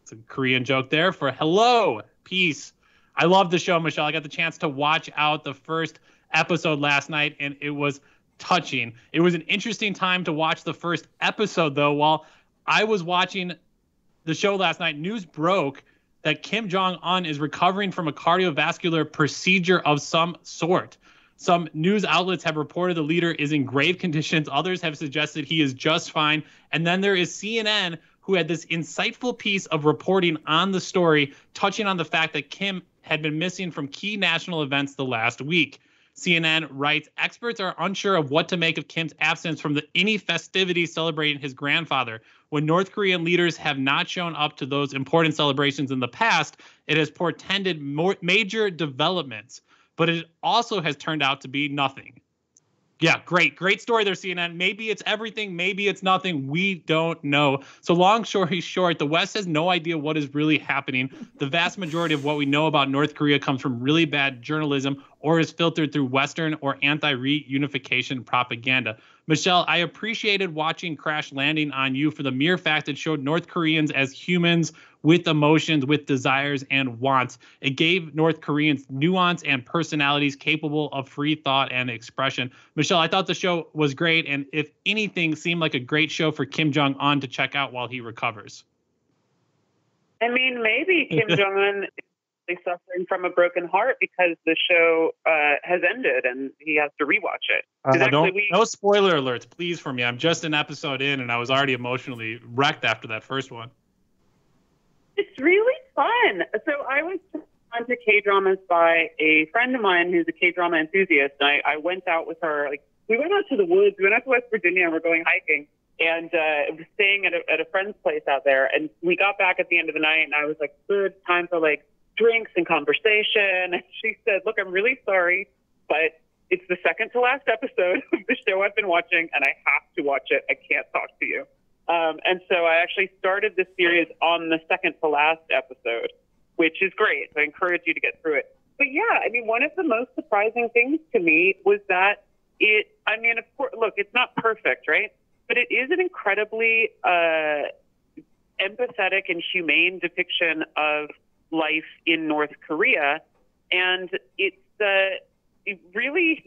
C: It's a Korean joke there for hello, peace. I love the show, Michelle. I got the chance to watch out the first episode last night, and it was touching. It was an interesting time to watch the first episode, though. While I was watching the show last night, news broke that Kim Jong-un is recovering from a cardiovascular procedure of some sort. Some news outlets have reported the leader is in grave conditions. Others have suggested he is just fine. And then there is CNN, who had this insightful piece of reporting on the story, touching on the fact that Kim had been missing from key national events the last week. CNN writes, experts are unsure of what to make of Kim's absence from any festivities celebrating his grandfather. When North Korean leaders have not shown up to those important celebrations in the past, it has portended major developments, but it also has turned out to be nothing. Yeah, great story there, CNN. Maybe it's everything, maybe it's nothing. We don't know. So long story short, the West has no idea what is really happening. The vast majority of what we know about North Korea comes from really bad journalism or is filtered through Western or anti-reunification propaganda. Michelle, I appreciated watching Crash Landing on You for the mere fact it showed North Koreans as humans with emotions, with desires and wants. It gave North Koreans nuance and personalities capable of free thought and expression. Michelle, I thought the show was great, and if anything, seemed like a great show for Kim Jong-un to check out while he recovers.
N: I mean, maybe Kim Jong-un is suffering from a broken heart because the show has ended and he has to rewatch it.
C: No spoiler alerts, please, for me. I'm just an episode in, and I was already emotionally wrecked after that first one.
N: It's really fun. So I was on to K-dramas by a friend of mine who's a K-drama enthusiast. And I went out with her. Like, we went out to the woods. We went out to West Virginia, and we're going hiking. And was staying at a friend's place out there. And we got back at the end of the night, and I was like, good, time for, like, drinks and conversation. And she said, look, I'm really sorry, but it's the second to last episode of the show I've been watching, and I have to watch it. I can't talk to you. And so I actually started this series on the second to last episode, which is great. So I encourage you to get through it. But yeah, I mean, one of the most surprising things to me was that of course, look, it's not perfect, right? But it is an incredibly empathetic and humane depiction of life in North Korea. And it really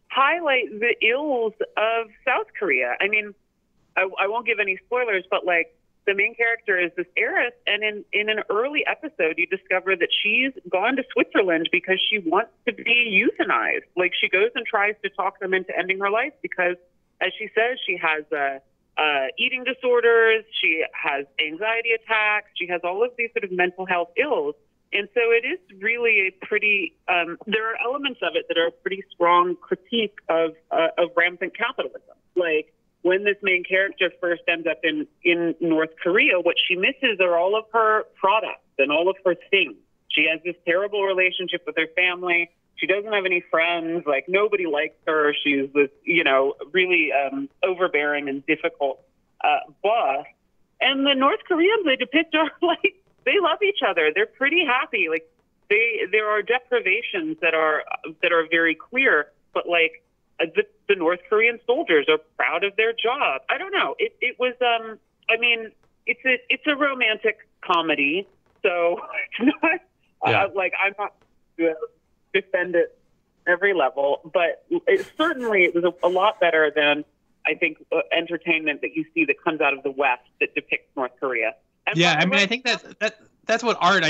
N: highlights the ills of South Korea. I mean, I won't give any spoilers, but like the main character is this heiress, and in an early episode, you discover that she's gone to Switzerland because she wants to be euthanized. Like, she goes and tries to talk them into ending her life because, as she says, she has eating disorders, she has anxiety attacks, she has all of these sort of mental health ills. And so it is really a pretty, there are elements of it that are a pretty strong critique of rampant capitalism. Like, when this main character first ends up in North Korea, what she misses are all of her products and all of her things. She has this terrible relationship with her family. She doesn't have any friends. Like, nobody likes her. She's this, really overbearing and difficult boss. And the North Koreans they depict are like, they love each other. They're pretty happy. Like, there are deprivations that are very clear, but like, the North Korean soldiers are proud of their job. I don't know. It was, it's a romantic comedy. So it's not, I'm not going to defend it every level, but it was a lot better than, I think, entertainment that you see that comes out of the West that depicts North Korea. And
C: I think that's what art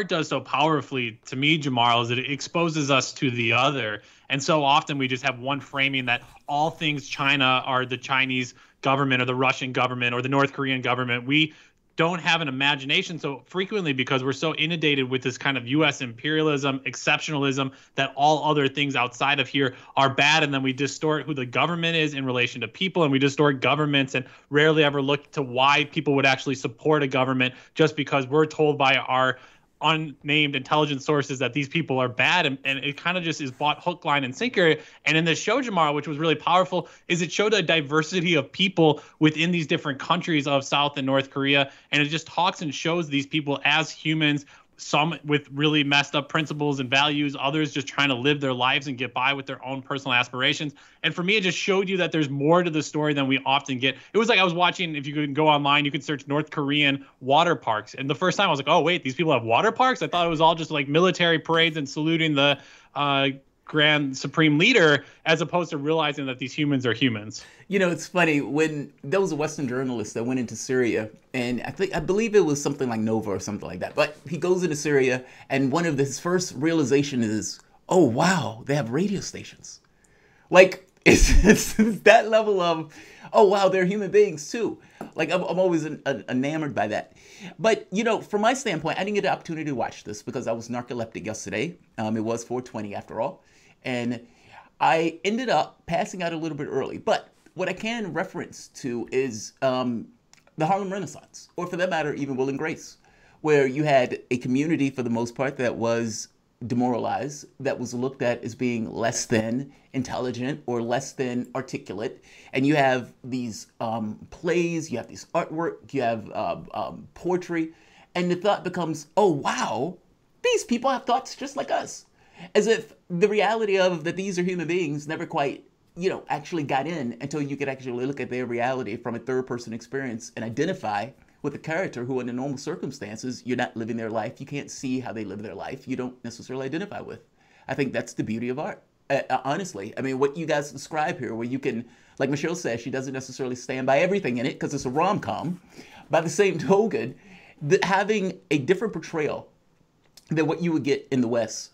C: does so powerfully to me, Jamarl, is that it exposes us to the other. And so often we just have one framing that all things China are the Chinese government or the Russian government or the North Korean government. We don't have an imagination so frequently because we're so inundated with this kind of U.S. imperialism, exceptionalism, that all other things outside of here are bad. And then we distort who the government is in relation to people, and we distort governments and rarely ever look to why people would actually support a government just because we're told by our unnamed intelligence sources that these people are bad, and it kind of just is bought hook, line, and sinker. And in this show, Jamarl, which was really powerful, is it showed a diversity of people within these different countries of South and North Korea, and it just talks and shows these people as humans, some with really messed up principles and values, others just trying to live their lives and get by with their own personal aspirations. And for me, it just showed you that there's more to the story than we often get. It was like I was watching, if you could go online, you could search North Korean water parks. And the first time I was like, oh, wait, these people have water parks? I thought it was all just like military parades and saluting the grand supreme leader, as opposed to realizing that these humans are humans.
B: You know, it's funny, when there was a Western journalist that went into Syria, and I believe it was something like Nova or something like that, but he goes into Syria, and one of his first realization is, oh wow, they have radio stations. Like, it's that level of, oh wow, they're human beings too. Like, I'm always enamored by that. But, you know, from my standpoint, I didn't get the opportunity to watch this because I was narcoleptic yesterday. It was 4:20 after all. And I ended up passing out a little bit early. But what I can reference to is the Harlem Renaissance, or for that matter, even Will and Grace, where you had a community, for the most part, that was demoralized, that was looked at as being less than intelligent or less than articulate. And you have these plays, you have these artwork, you have poetry, and the thought becomes, oh wow, these people have thoughts just like us. As if the reality of that these are human beings never quite, you know, actually got in until you could actually look at their reality from a third-person experience and identify with a character who, under normal circumstances, you're not living their life. You can't see how they live their life. You don't necessarily identify with. I think that's the beauty of art. Honestly, I mean, what you guys describe here, where you can, like Michelle says, she doesn't necessarily stand by everything in it because it's a rom-com. By the same token, having a different portrayal than what you would get in the West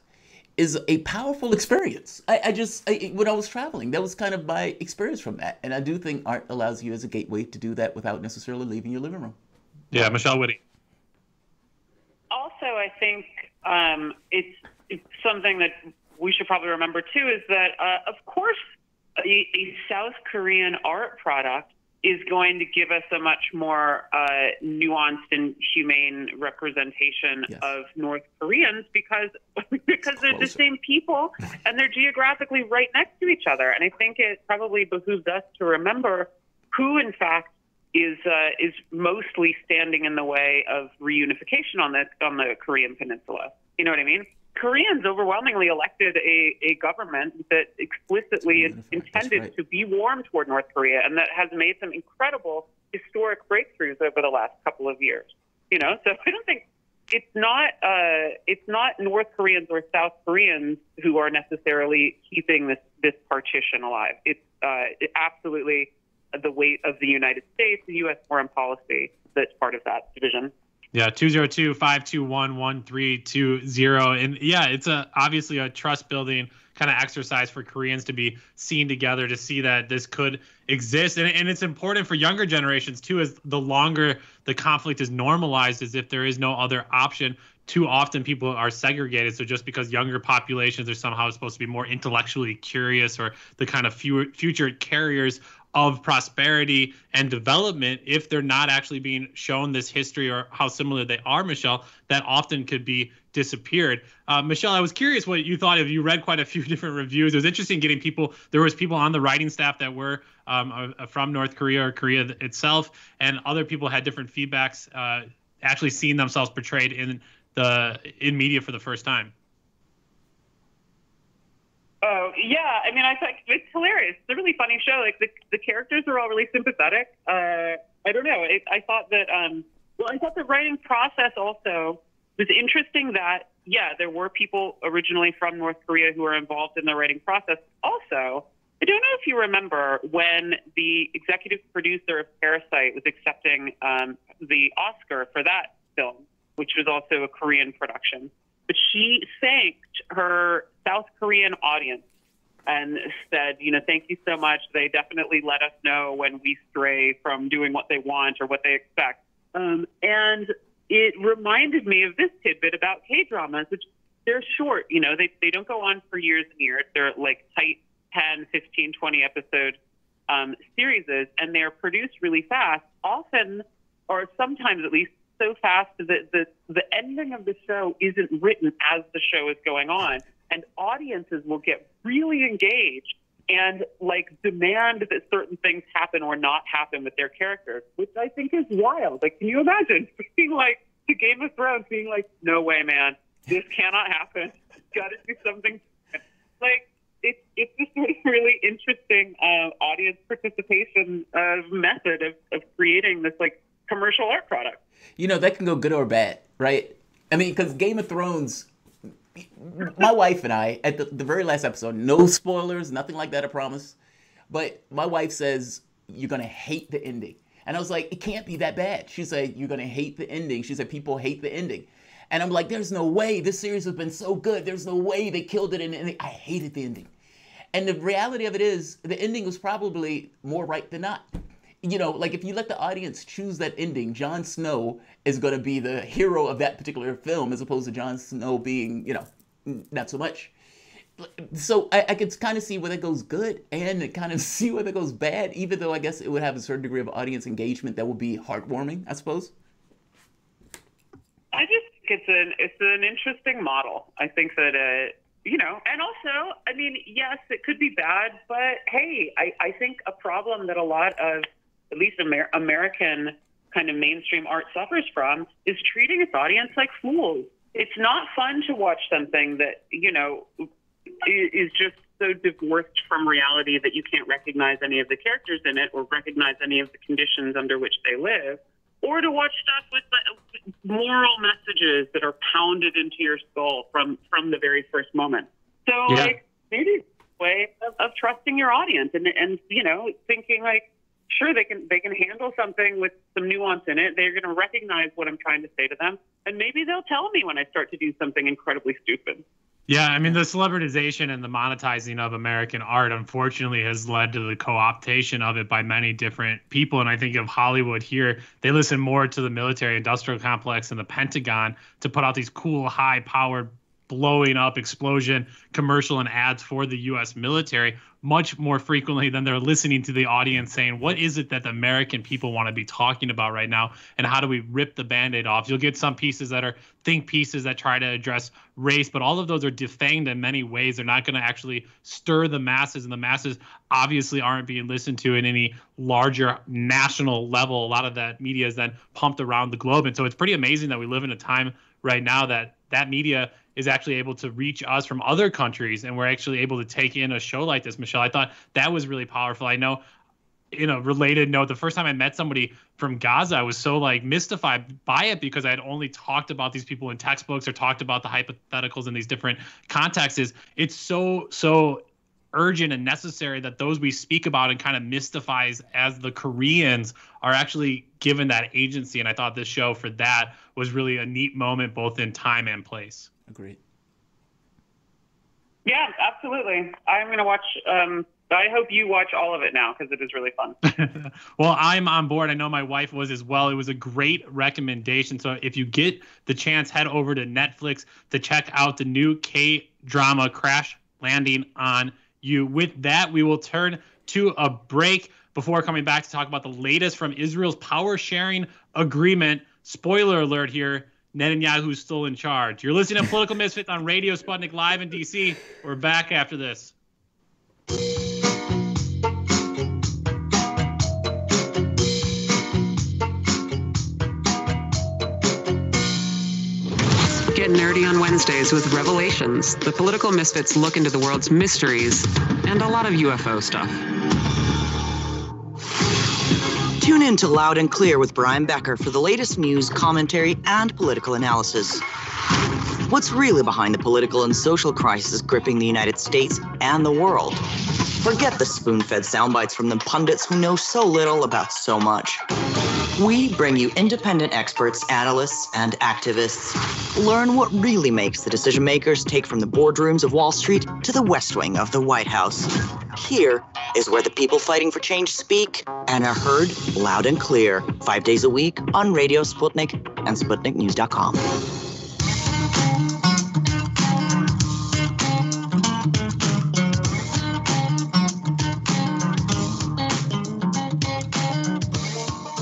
B: is a powerful experience. When I was traveling, that was kind of my experience from that. And I do think art allows you as a gateway to do that without necessarily leaving your living room.
C: Yeah, Michelle Whitty.
N: Also, I think it's something that we should probably remember too, is that, of course, a South Korean art product is going to give us a much more nuanced and humane representation of North Koreans because they're the same people and they're geographically right next to each other. And I think it probably behooves us to remember who, in fact, is mostly standing in the way of reunification on the Korean Peninsula. You know what I mean? Koreans overwhelmingly elected a government that explicitly is intended to be warm toward North Korea, and that has made some incredible historic breakthroughs over the last couple of years. You know, so I don't think it's not North Koreans or South Koreans who are necessarily keeping this partition alive. It's absolutely the weight of the United States, the U.S. foreign policy that's part of that division.
C: Yeah, 202-521-1320. And yeah, it's obviously a trust building kind of exercise for Koreans to be seen together, to see that this could exist. And it's important for younger generations too, as the longer the conflict is normalized, as if there is no other option. Too often people are segregated. So just because younger populations are somehow supposed to be more intellectually curious or the kind of future carriers of prosperity and development, if they're not actually being shown this history or how similar they are, Michelle, that often could be disappeared. Michelle, I was curious what you thought of. You read quite a few different reviews. It was interesting getting people. There was people on the writing staff that were from North Korea or Korea itself, and other people had different feedbacks, actually seeing themselves portrayed in media for the first time.
N: Oh, yeah. I mean, I thought it's hilarious. It's a really funny show. Like, the characters are all really sympathetic. I don't know. I thought that, I thought the writing process also was interesting that, yeah, there were people originally from North Korea who were involved in the writing process. Also, I don't know if you remember when the executive producer of Parasite was accepting the Oscar for that film, which was also a Korean production. But she thanked her South Korean audience and said, you know, thank you so much. They definitely let us know when we stray from doing what they want or what they expect. And it reminded me of this tidbit about K-dramas, which they're short. You know, they don't go on for years and years. They're like tight 10, 15, 20 episode series, and they're produced really fast, often, or sometimes at least, so fast that the ending of the show isn't written as the show is going on, and audiences will get really engaged and like demand that certain things happen or not happen with their characters, which I think is wild. Like, can you imagine being like to Game of Thrones, being like, no way, man, this cannot happen. Got to do something. Like, it's just a really interesting audience participation method of creating this like commercial art product.
B: You know, that can go good or bad, right? I mean, because Game of Thrones, my wife and I, at the very last episode, no spoilers, nothing like that, I promise. But my wife says, you're going to hate the ending. And I was like, it can't be that bad. She said, you're going to hate the ending. She said, people hate the ending. And I'm like, there's no way. This series has been so good. There's no way they killed it in the ending. I hated the ending. And the reality of it is, the ending was probably more right than not. You know, like if you let the audience choose that ending, Jon Snow is going to be the hero of that particular film as opposed to Jon Snow being, you know, not so much. So I could kind of see where that goes good and kind of see where that goes bad, even though I guess it would have a certain degree of audience engagement that would be heartwarming, I suppose.
N: I just think it's an interesting model. I think that, you know, and also, I mean, yes, it could be bad, but hey, I think a problem that a lot of, at least American kind of mainstream art suffers from is treating its audience like fools. It's not fun to watch something that, you know, is just so divorced from reality that you can't recognize any of the characters in it or recognize any of the conditions under which they live, or to watch stuff with moral messages that are pounded into your skull from the very first moment. So, like, maybe it's a way of trusting your audience and you know, thinking like, sure, they can handle something with some nuance in it. They're going to recognize what I'm trying to say to them, and maybe they'll tell me when I start to do something incredibly stupid.
C: Yeah, I mean, the celebritization and the monetizing of American art, unfortunately, has led to the co-optation of it by many different people. And I think of Hollywood here, they listen more to the military-industrial complex and the Pentagon to put out these cool, high-powered, blowing up explosion commercial and ads for the U.S. military much more frequently than they're listening to the audience saying, what is it that the American people want to be talking about right now, and how do we rip the Band-Aid off? You'll get some pieces that are think pieces that try to address race, but all of those are defanged in many ways. They're not going to actually stir the masses, and the masses obviously aren't being listened to in any larger national level. A lot of that media is then pumped around the globe, and so it's pretty amazing that we live in a time right now that media is actually able to reach us from other countries, and we're actually able to take in a show like this, Michelle. I thought that was really powerful. I know, in a related note, the first time I met somebody from Gaza, I was so like mystified by it because I had only talked about these people in textbooks or talked about the hypotheticals in these different contexts. It's so urgent and necessary that those we speak about and kind of mystifies as the Koreans are actually given that agency. And I thought this show for that was really a neat moment, both in time and place.
B: Agreed.
N: Yeah, absolutely. I'm going to watch, I hope you watch all of it now because it is really fun.
C: Well, I'm on board. I know my wife was as well. It was a great recommendation. So if you get the chance, head over to Netflix to check out the new K-drama Crash Landing on You. With that, we will turn to a break before coming back to talk about the latest from Israel's power sharing agreement. Spoiler alert here. Netanyahu's still in charge. You're listening to Political Misfits on Radio Sputnik live in D.C. We're back after this.
F: Get nerdy on Wednesdays with Revelations. The Political Misfits look into the world's mysteries and a lot of UFO stuff.
D: Tune in to Loud and Clear with Brian Becker for the latest news, commentary, and political analysis. What's really behind the political and social crisis gripping the United States and the world? Forget the spoon-fed soundbites from the pundits who know so little about so much. We bring you independent experts, analysts, and activists. Learn what really makes the decision makers take from the boardrooms of Wall Street to the West Wing of the White House. Here is where the people fighting for change speak and are heard loud and clear 5 days a week on Radio Sputnik and SputnikNews.com.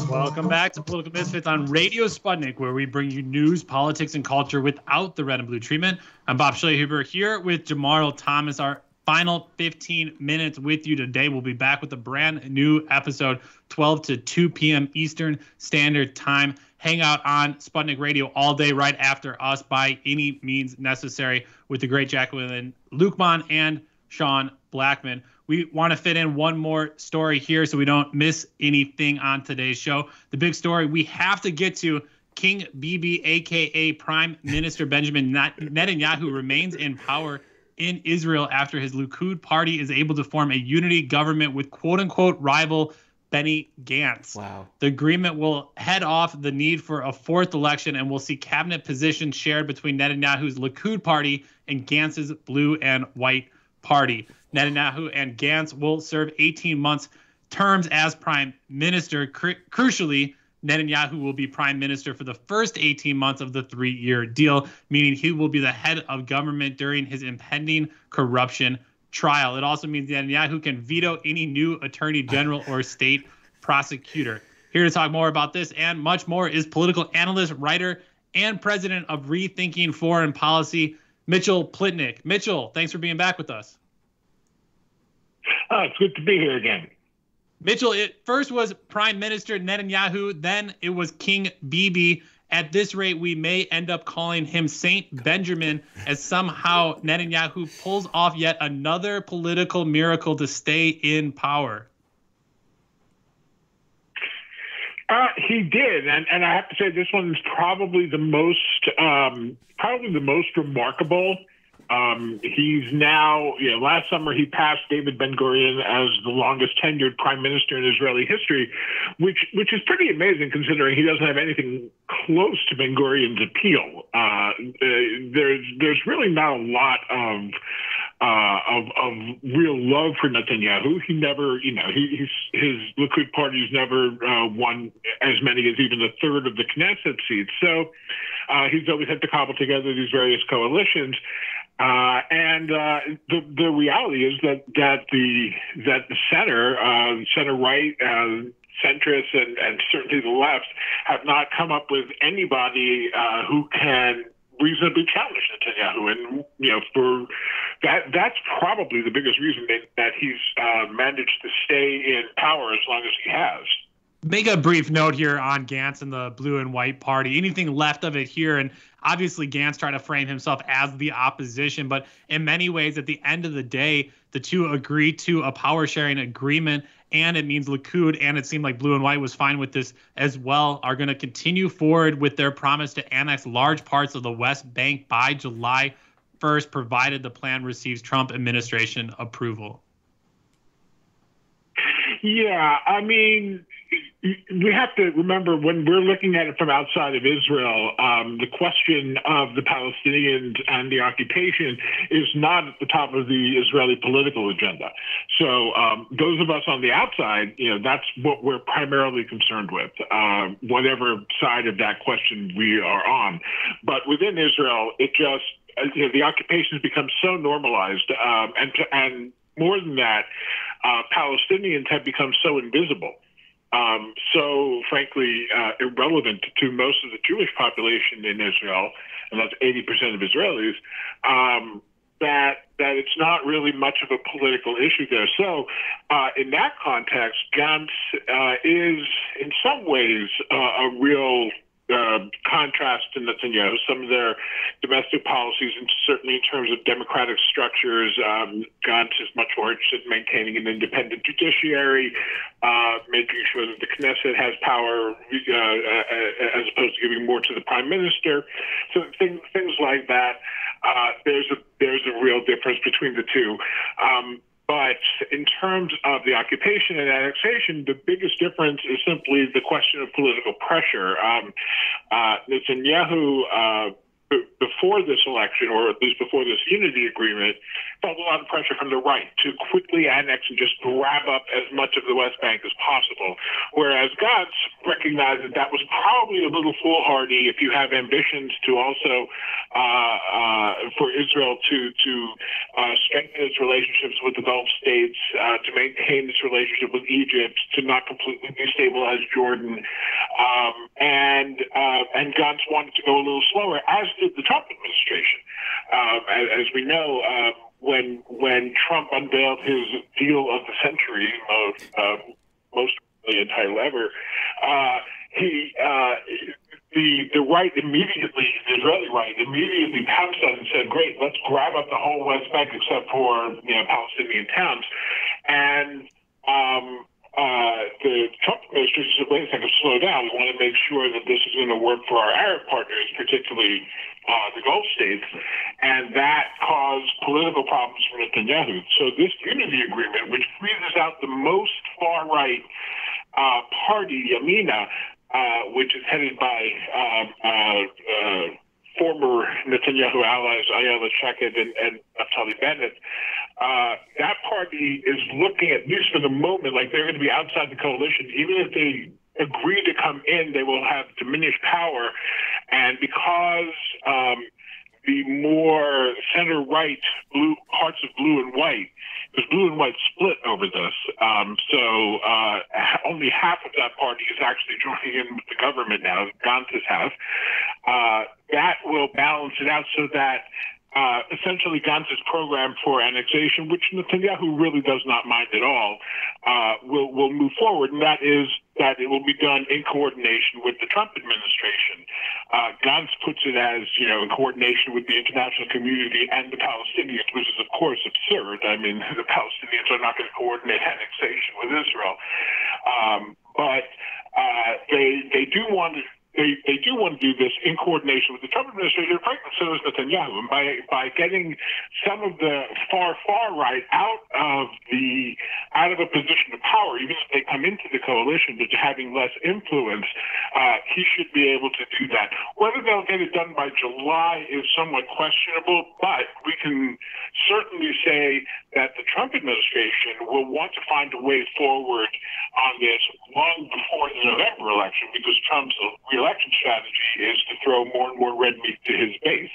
C: Welcome back to Political Misfits on Radio Sputnik, where we bring you news, politics, and culture without the red and blue treatment. I'm Bob Schlehuber here with Jamarl Thomas. Our final 15 minutes with you today. We'll be back with a brand new episode, 12 to 2 p.m. Eastern Standard Time. Hang out on Sputnik Radio all day right after us by any means necessary with the great Jacqueline Luqman and Sean Blackman. We want to fit in one more story here so we don't miss anything on today's show. The big story we have to get to, King Bibi, a.k.a. Prime Minister Benjamin Netanyahu, remains in power in Israel after his Likud party is able to form a unity government with quote-unquote rival Benny Gantz.
B: Wow. The
C: agreement will head off the need for a fourth election and will see cabinet positions shared between Netanyahu's Likud party and Gantz's blue and white party. Netanyahu and Gantz will serve 18 months terms as prime minister. Crucially, Netanyahu will be prime minister for the first 18 months of the 3-year deal, meaning he will be the head of government during his impending corruption trial. It also means Netanyahu can veto any new attorney general or state prosecutor. Here to talk more about this and much more is political analyst, writer, and president of Rethinking Foreign Policy, Mitchell Plitnick. Mitchell, thanks for being back with us.
I: It's good to be here again.
C: Mitchell, it first was Prime Minister Netanyahu, then it was King Bibi. At this rate, we may end up calling him Saint Benjamin, as somehow Netanyahu pulls off yet another political miracle to stay in power.
I: He did, and I have to say this one's probably the most remarkable. He's now, last summer he passed David Ben-Gurion as the longest tenured prime minister in Israeli history, which is pretty amazing considering he doesn't have anything close to Ben-Gurion's appeal. There's really not a lot of real love for Netanyahu. He never, his Likud party's never won as many as even a third of the Knesset seats. So he's always had to cobble together these various coalitions. And the reality is that the center right, centrists, and certainly the left have not come up with anybody who can reasonably challenge Netanyahu, and for that's probably the biggest reason that he's managed to stay in power as long as he has.
C: Make a brief note here on Gantz and the blue and white party. Anything left of it here, and obviously Gantz tried to frame himself as the opposition, but in many ways, at the end of the day, the two agreed to a power-sharing agreement, and it means Likud, and it seemed like blue and white was fine with this as well, are going to continue forward with their promise to annex large parts of the West Bank by July 1st, provided the plan receives Trump administration approval.
I: Yeah, I mean, we have to remember when we're looking at it from outside of Israel, the question of the Palestinians and the occupation is not at the top of the Israeli political agenda. So those of us on the outside, that's what we're primarily concerned with, whatever side of that question we are on. But within Israel, it just, the occupation has become so normalized, and more than that, Palestinians have become so invisible, so frankly irrelevant to most of the Jewish population in Israel, and that's 80% of Israelis, that it's not really much of a political issue there. So in that context, Gantz is in some ways a real contrast to Netanyahu. Some of their domestic policies, and certainly in terms of democratic structures, Gantz is much more interested in maintaining an independent judiciary, making sure that the Knesset has power, as opposed to giving more to the prime minister. So things like that. There's a real difference between the two. But in terms of the occupation and annexation, the biggest difference is simply the question of political pressure. Netanyahu, before this election, or at least before this unity agreement, felt a lot of pressure from the right to quickly annex and just grab up as much of the West Bank as possible. Whereas Gantz recognized that that was probably a little foolhardy if you have ambitions to also for Israel to strengthen its relationships with the Gulf states, to maintain its relationship with Egypt, to not completely destabilize Jordan, and Gantz wanted to go a little slower, as did the Trump administration. As we know, when Trump unveiled his deal of the century, most entitled ever, the right immediately, the Israeli right immediately pounced on and said, "Great, let's grab up the whole West Bank except for Palestinian towns." And the Trump administration said, "Wait a second, slow down. We want to make sure that this is going to work for our Arab partners, particularly the Gulf states," and that caused political problems for Netanyahu. So this unity agreement, which freezes out the most far-right party, Yamina, which is headed by former Netanyahu allies Ayelet Shaked and Naftali Bennett, that party is looking, at least for the moment, like they're going to be outside the coalition. Even if they agree to come in, they will have diminished power. And because the more center-right parts of blue and white, because blue and white split over this, so only half of that party is actually joining in with the government now, Gantz's half. That will balance it out so that essentially Gantz's program for annexation, which Netanyahu really does not mind at all, will move forward, and that is that it will be done in coordination with the Trump administration. Gantz puts it as, in coordination with the international community and the Palestinians, which is, of course, absurd. I mean, the Palestinians are not going to coordinate annexation with Israel. But they do want to. They do want to do this in coordination with the Trump administration. Frankly, so does Netanyahu. And by getting some of the far right out of a position of power, even if they come into the coalition, but having less influence, he should be able to do that. Whether they'll get it done by July is somewhat questionable, but we can certainly say that the Trump administration will want to find a way forward on this long before the November election, because Trump's election strategy is to throw more and more red meat to his base.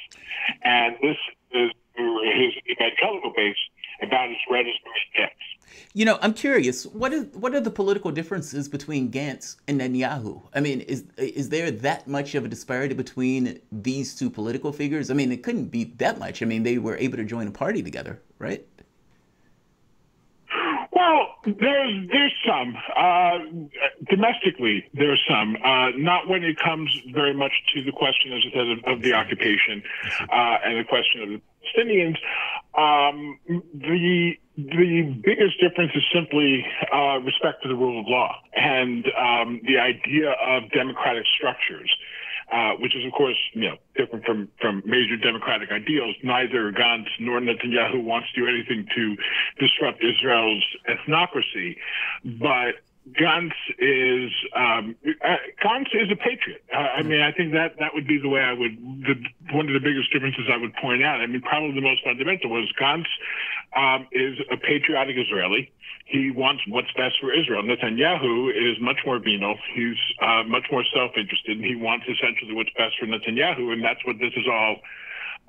I: And this is his evangelical base about as red as the meat gets.
B: I'm curious, what are the political differences between Gantz and Netanyahu? I mean, is there that much of a disparity between these two political figures? I mean, it couldn't be that much. I mean, they were able to join a party together, right?
I: Well, there's some. Domestically, there's some. Not when it comes very much to the question, as it says, of the occupation and the question of the Palestinians. The biggest difference is simply respect for the rule of law and the idea of democratic structures. Which is, of course, different from major democratic ideals. Neither Gantz nor Netanyahu wants to do anything to disrupt Israel's ethnocracy, but Gantz is a patriot. I mean, I think that would be the way I would. One of the biggest differences I would point out. I mean, probably the most fundamental was Gantz is a patriotic Israeli. He wants what's best for Israel. Netanyahu is much more venal. He's much more self-interested, and he wants essentially what's best for Netanyahu, and that's what this is all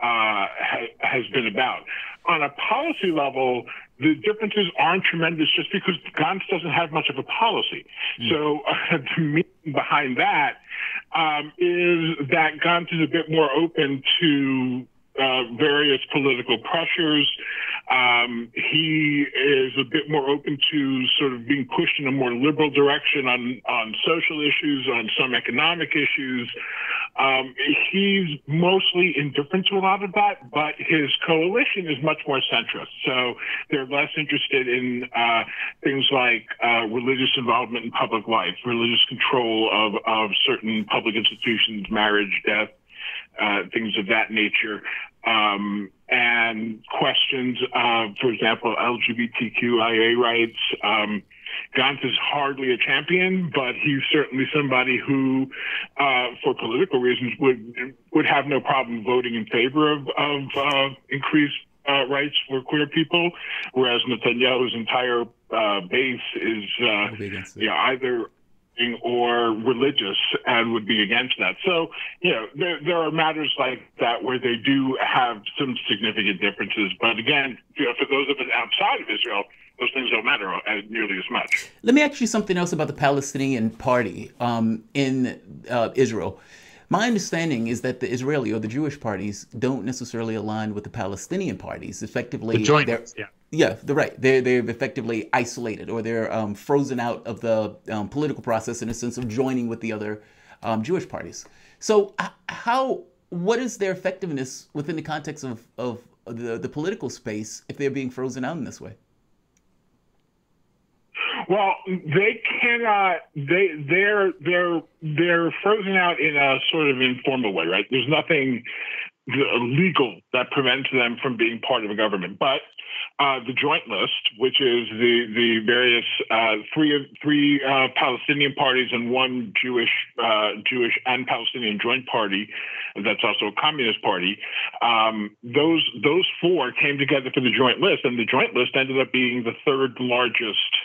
I: has been about. On a policy level, the differences aren't tremendous just because Gantz doesn't have much of a policy. So the meaning behind that is that Gantz is a bit more open to various political pressures. He is a bit more open to sort of being pushed in a more liberal direction on social issues, on some economic issues. He's mostly indifferent to a lot of that, but his coalition is much more centrist. So they're less interested in things like religious involvement in public life, religious control of certain public institutions, marriage, death, things of that nature. and questions of, for example, LGBTQIA rights. Gantz is hardly a champion, but he's certainly somebody who, for political reasons, would have no problem voting in favor of increased rights for queer people, whereas Netanyahu's entire base is either or religious and would be against that. So, there are matters like that where they do have some significant differences. But again, for those of us outside of Israel, those things don't matter nearly as much.
B: Let me ask you something else about the Palestinian Party in Israel. My understanding is that the Israeli or the Jewish parties don't necessarily align with the Palestinian parties. Effectively,
C: the joint,
B: they're right. They're effectively isolated, or they're frozen out of the political process in a sense of joining with the other Jewish parties. So, what is their effectiveness within the context of the political space if they're being frozen out in this way?
I: Well, they cannot. They're frozen out in a sort of informal way, right? There's nothing legal that prevents them from being part of a government, but the Joint List, which is the various three Palestinian parties and one Jewish and Palestinian joint party, that's also a communist party. Those four came together for the Joint List, and the Joint List ended up being the third largest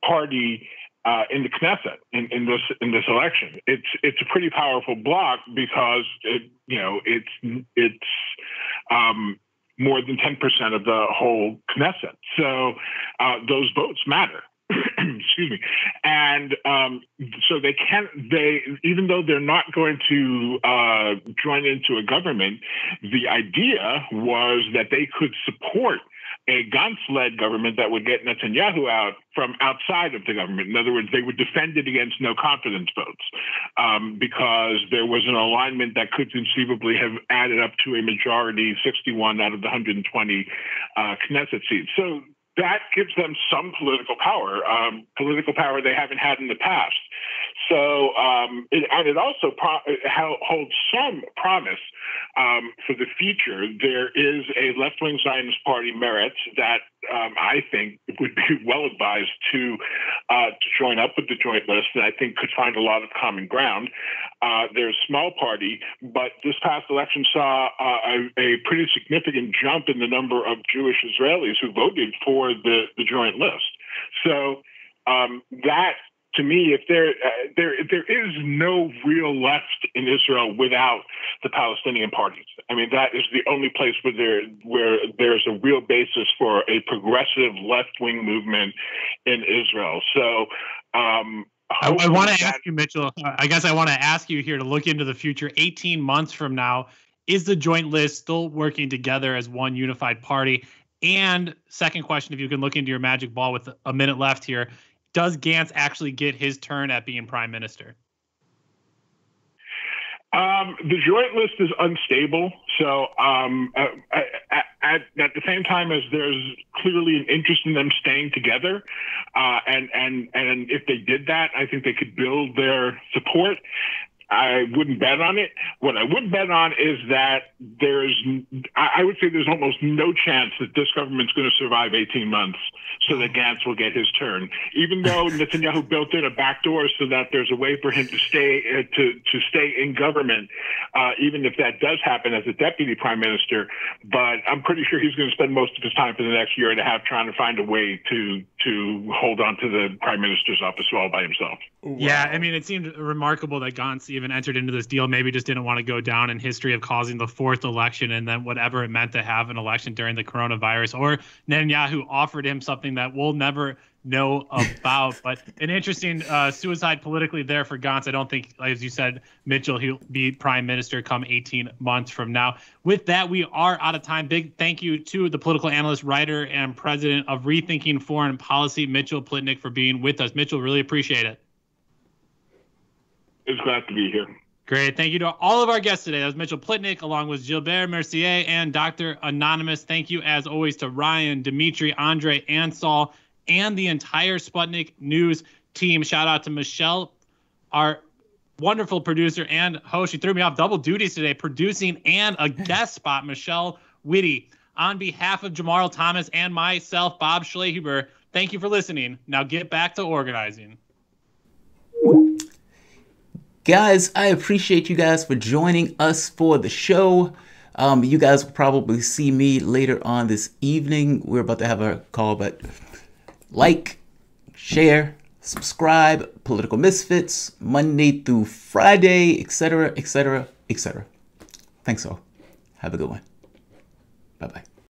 I: party in the Knesset in this election. It's a pretty powerful bloc because it's more than 10% of the whole Knesset. So those votes matter. Excuse me. And so they even though they're not going to join into a government, the idea was that they could support a Gantz-led government that would get Netanyahu out from outside of the government. In other words, they would defend it against no confidence votes because there was an alignment that could conceivably have added up to a majority, 61 out of the 120 Knesset seats. So that gives them some political power they haven't had in the past. So, it also holds some promise for the future. There is a left-wing Zionist party, Meretz, that I think would be well advised to join up with the Joint List, and I think could find a lot of common ground. There's a small party, but this past election saw a pretty significant jump in the number of Jewish Israelis who voted for the Joint List. So that, to me, if there is no real left in Israel without the Palestinian parties. I mean, that is the only place where there's a real basis for a progressive left-wing movement in Israel. So
C: I want to ask you, Mitchell, I guess I want to ask you here to look into the future. 18 months from now, is the Joint List still working together as one unified party? And second question, if you can look into your magic ball with a minute left here, does Gantz actually get his turn at being prime minister?
I: The Joint List is unstable. So at the same time as there's clearly an interest in them staying together, and if they did that, I think they could build their support. I wouldn't bet on it. What I would bet on is that I would say there's almost no chance that this government's going to survive 18 months so that Gantz will get his turn. Even though Netanyahu built in a backdoor so that there's a way for him to stay in government, even if that does happen as a deputy prime minister. But I'm pretty sure he's going to spend most of his time for the next year and a half trying to find a way to hold on to the prime minister's office all by himself.
C: Wow. Yeah, I mean, it seemed remarkable that Gantz even entered into this deal, maybe just didn't want to go down in history of causing the fourth election and then whatever it meant to have an election during the coronavirus, or Netanyahu offered him something that we'll never know about. But an interesting suicide politically there for Gantz. I don't think, as you said, Mitchell, he'll be prime minister come 18 months from now. With that, we are out of time. Big thank you to the political analyst, writer, and president of Rethinking Foreign Policy, Mitchell Plitnick, for being with us. Mitchell, really appreciate it.
I: It's glad to be here.
C: Great. Thank you to all of our guests today. That was Mitchell Plitnick, along with Gilbert Mercier and Dr. Anonymous. Thank you, as always, to Ryan, Dimitri, Andre, and Saul, and the entire Sputnik News team. Shout out to Michelle, our wonderful producer and host. She threw me off double duties today, producing and a guest spot. Michelle witty. On behalf of Jamarl Thomas and myself, Bob Schlehuber, thank you for listening. Now get back to organizing.
B: Guys, I appreciate you guys for joining us for the show. You guys will probably see me later on this evening. We're about to have a call, but like, share, subscribe, Political Misfits, Monday through Friday, etc., etc., etc. Thanks all. Have a good one. Bye-bye.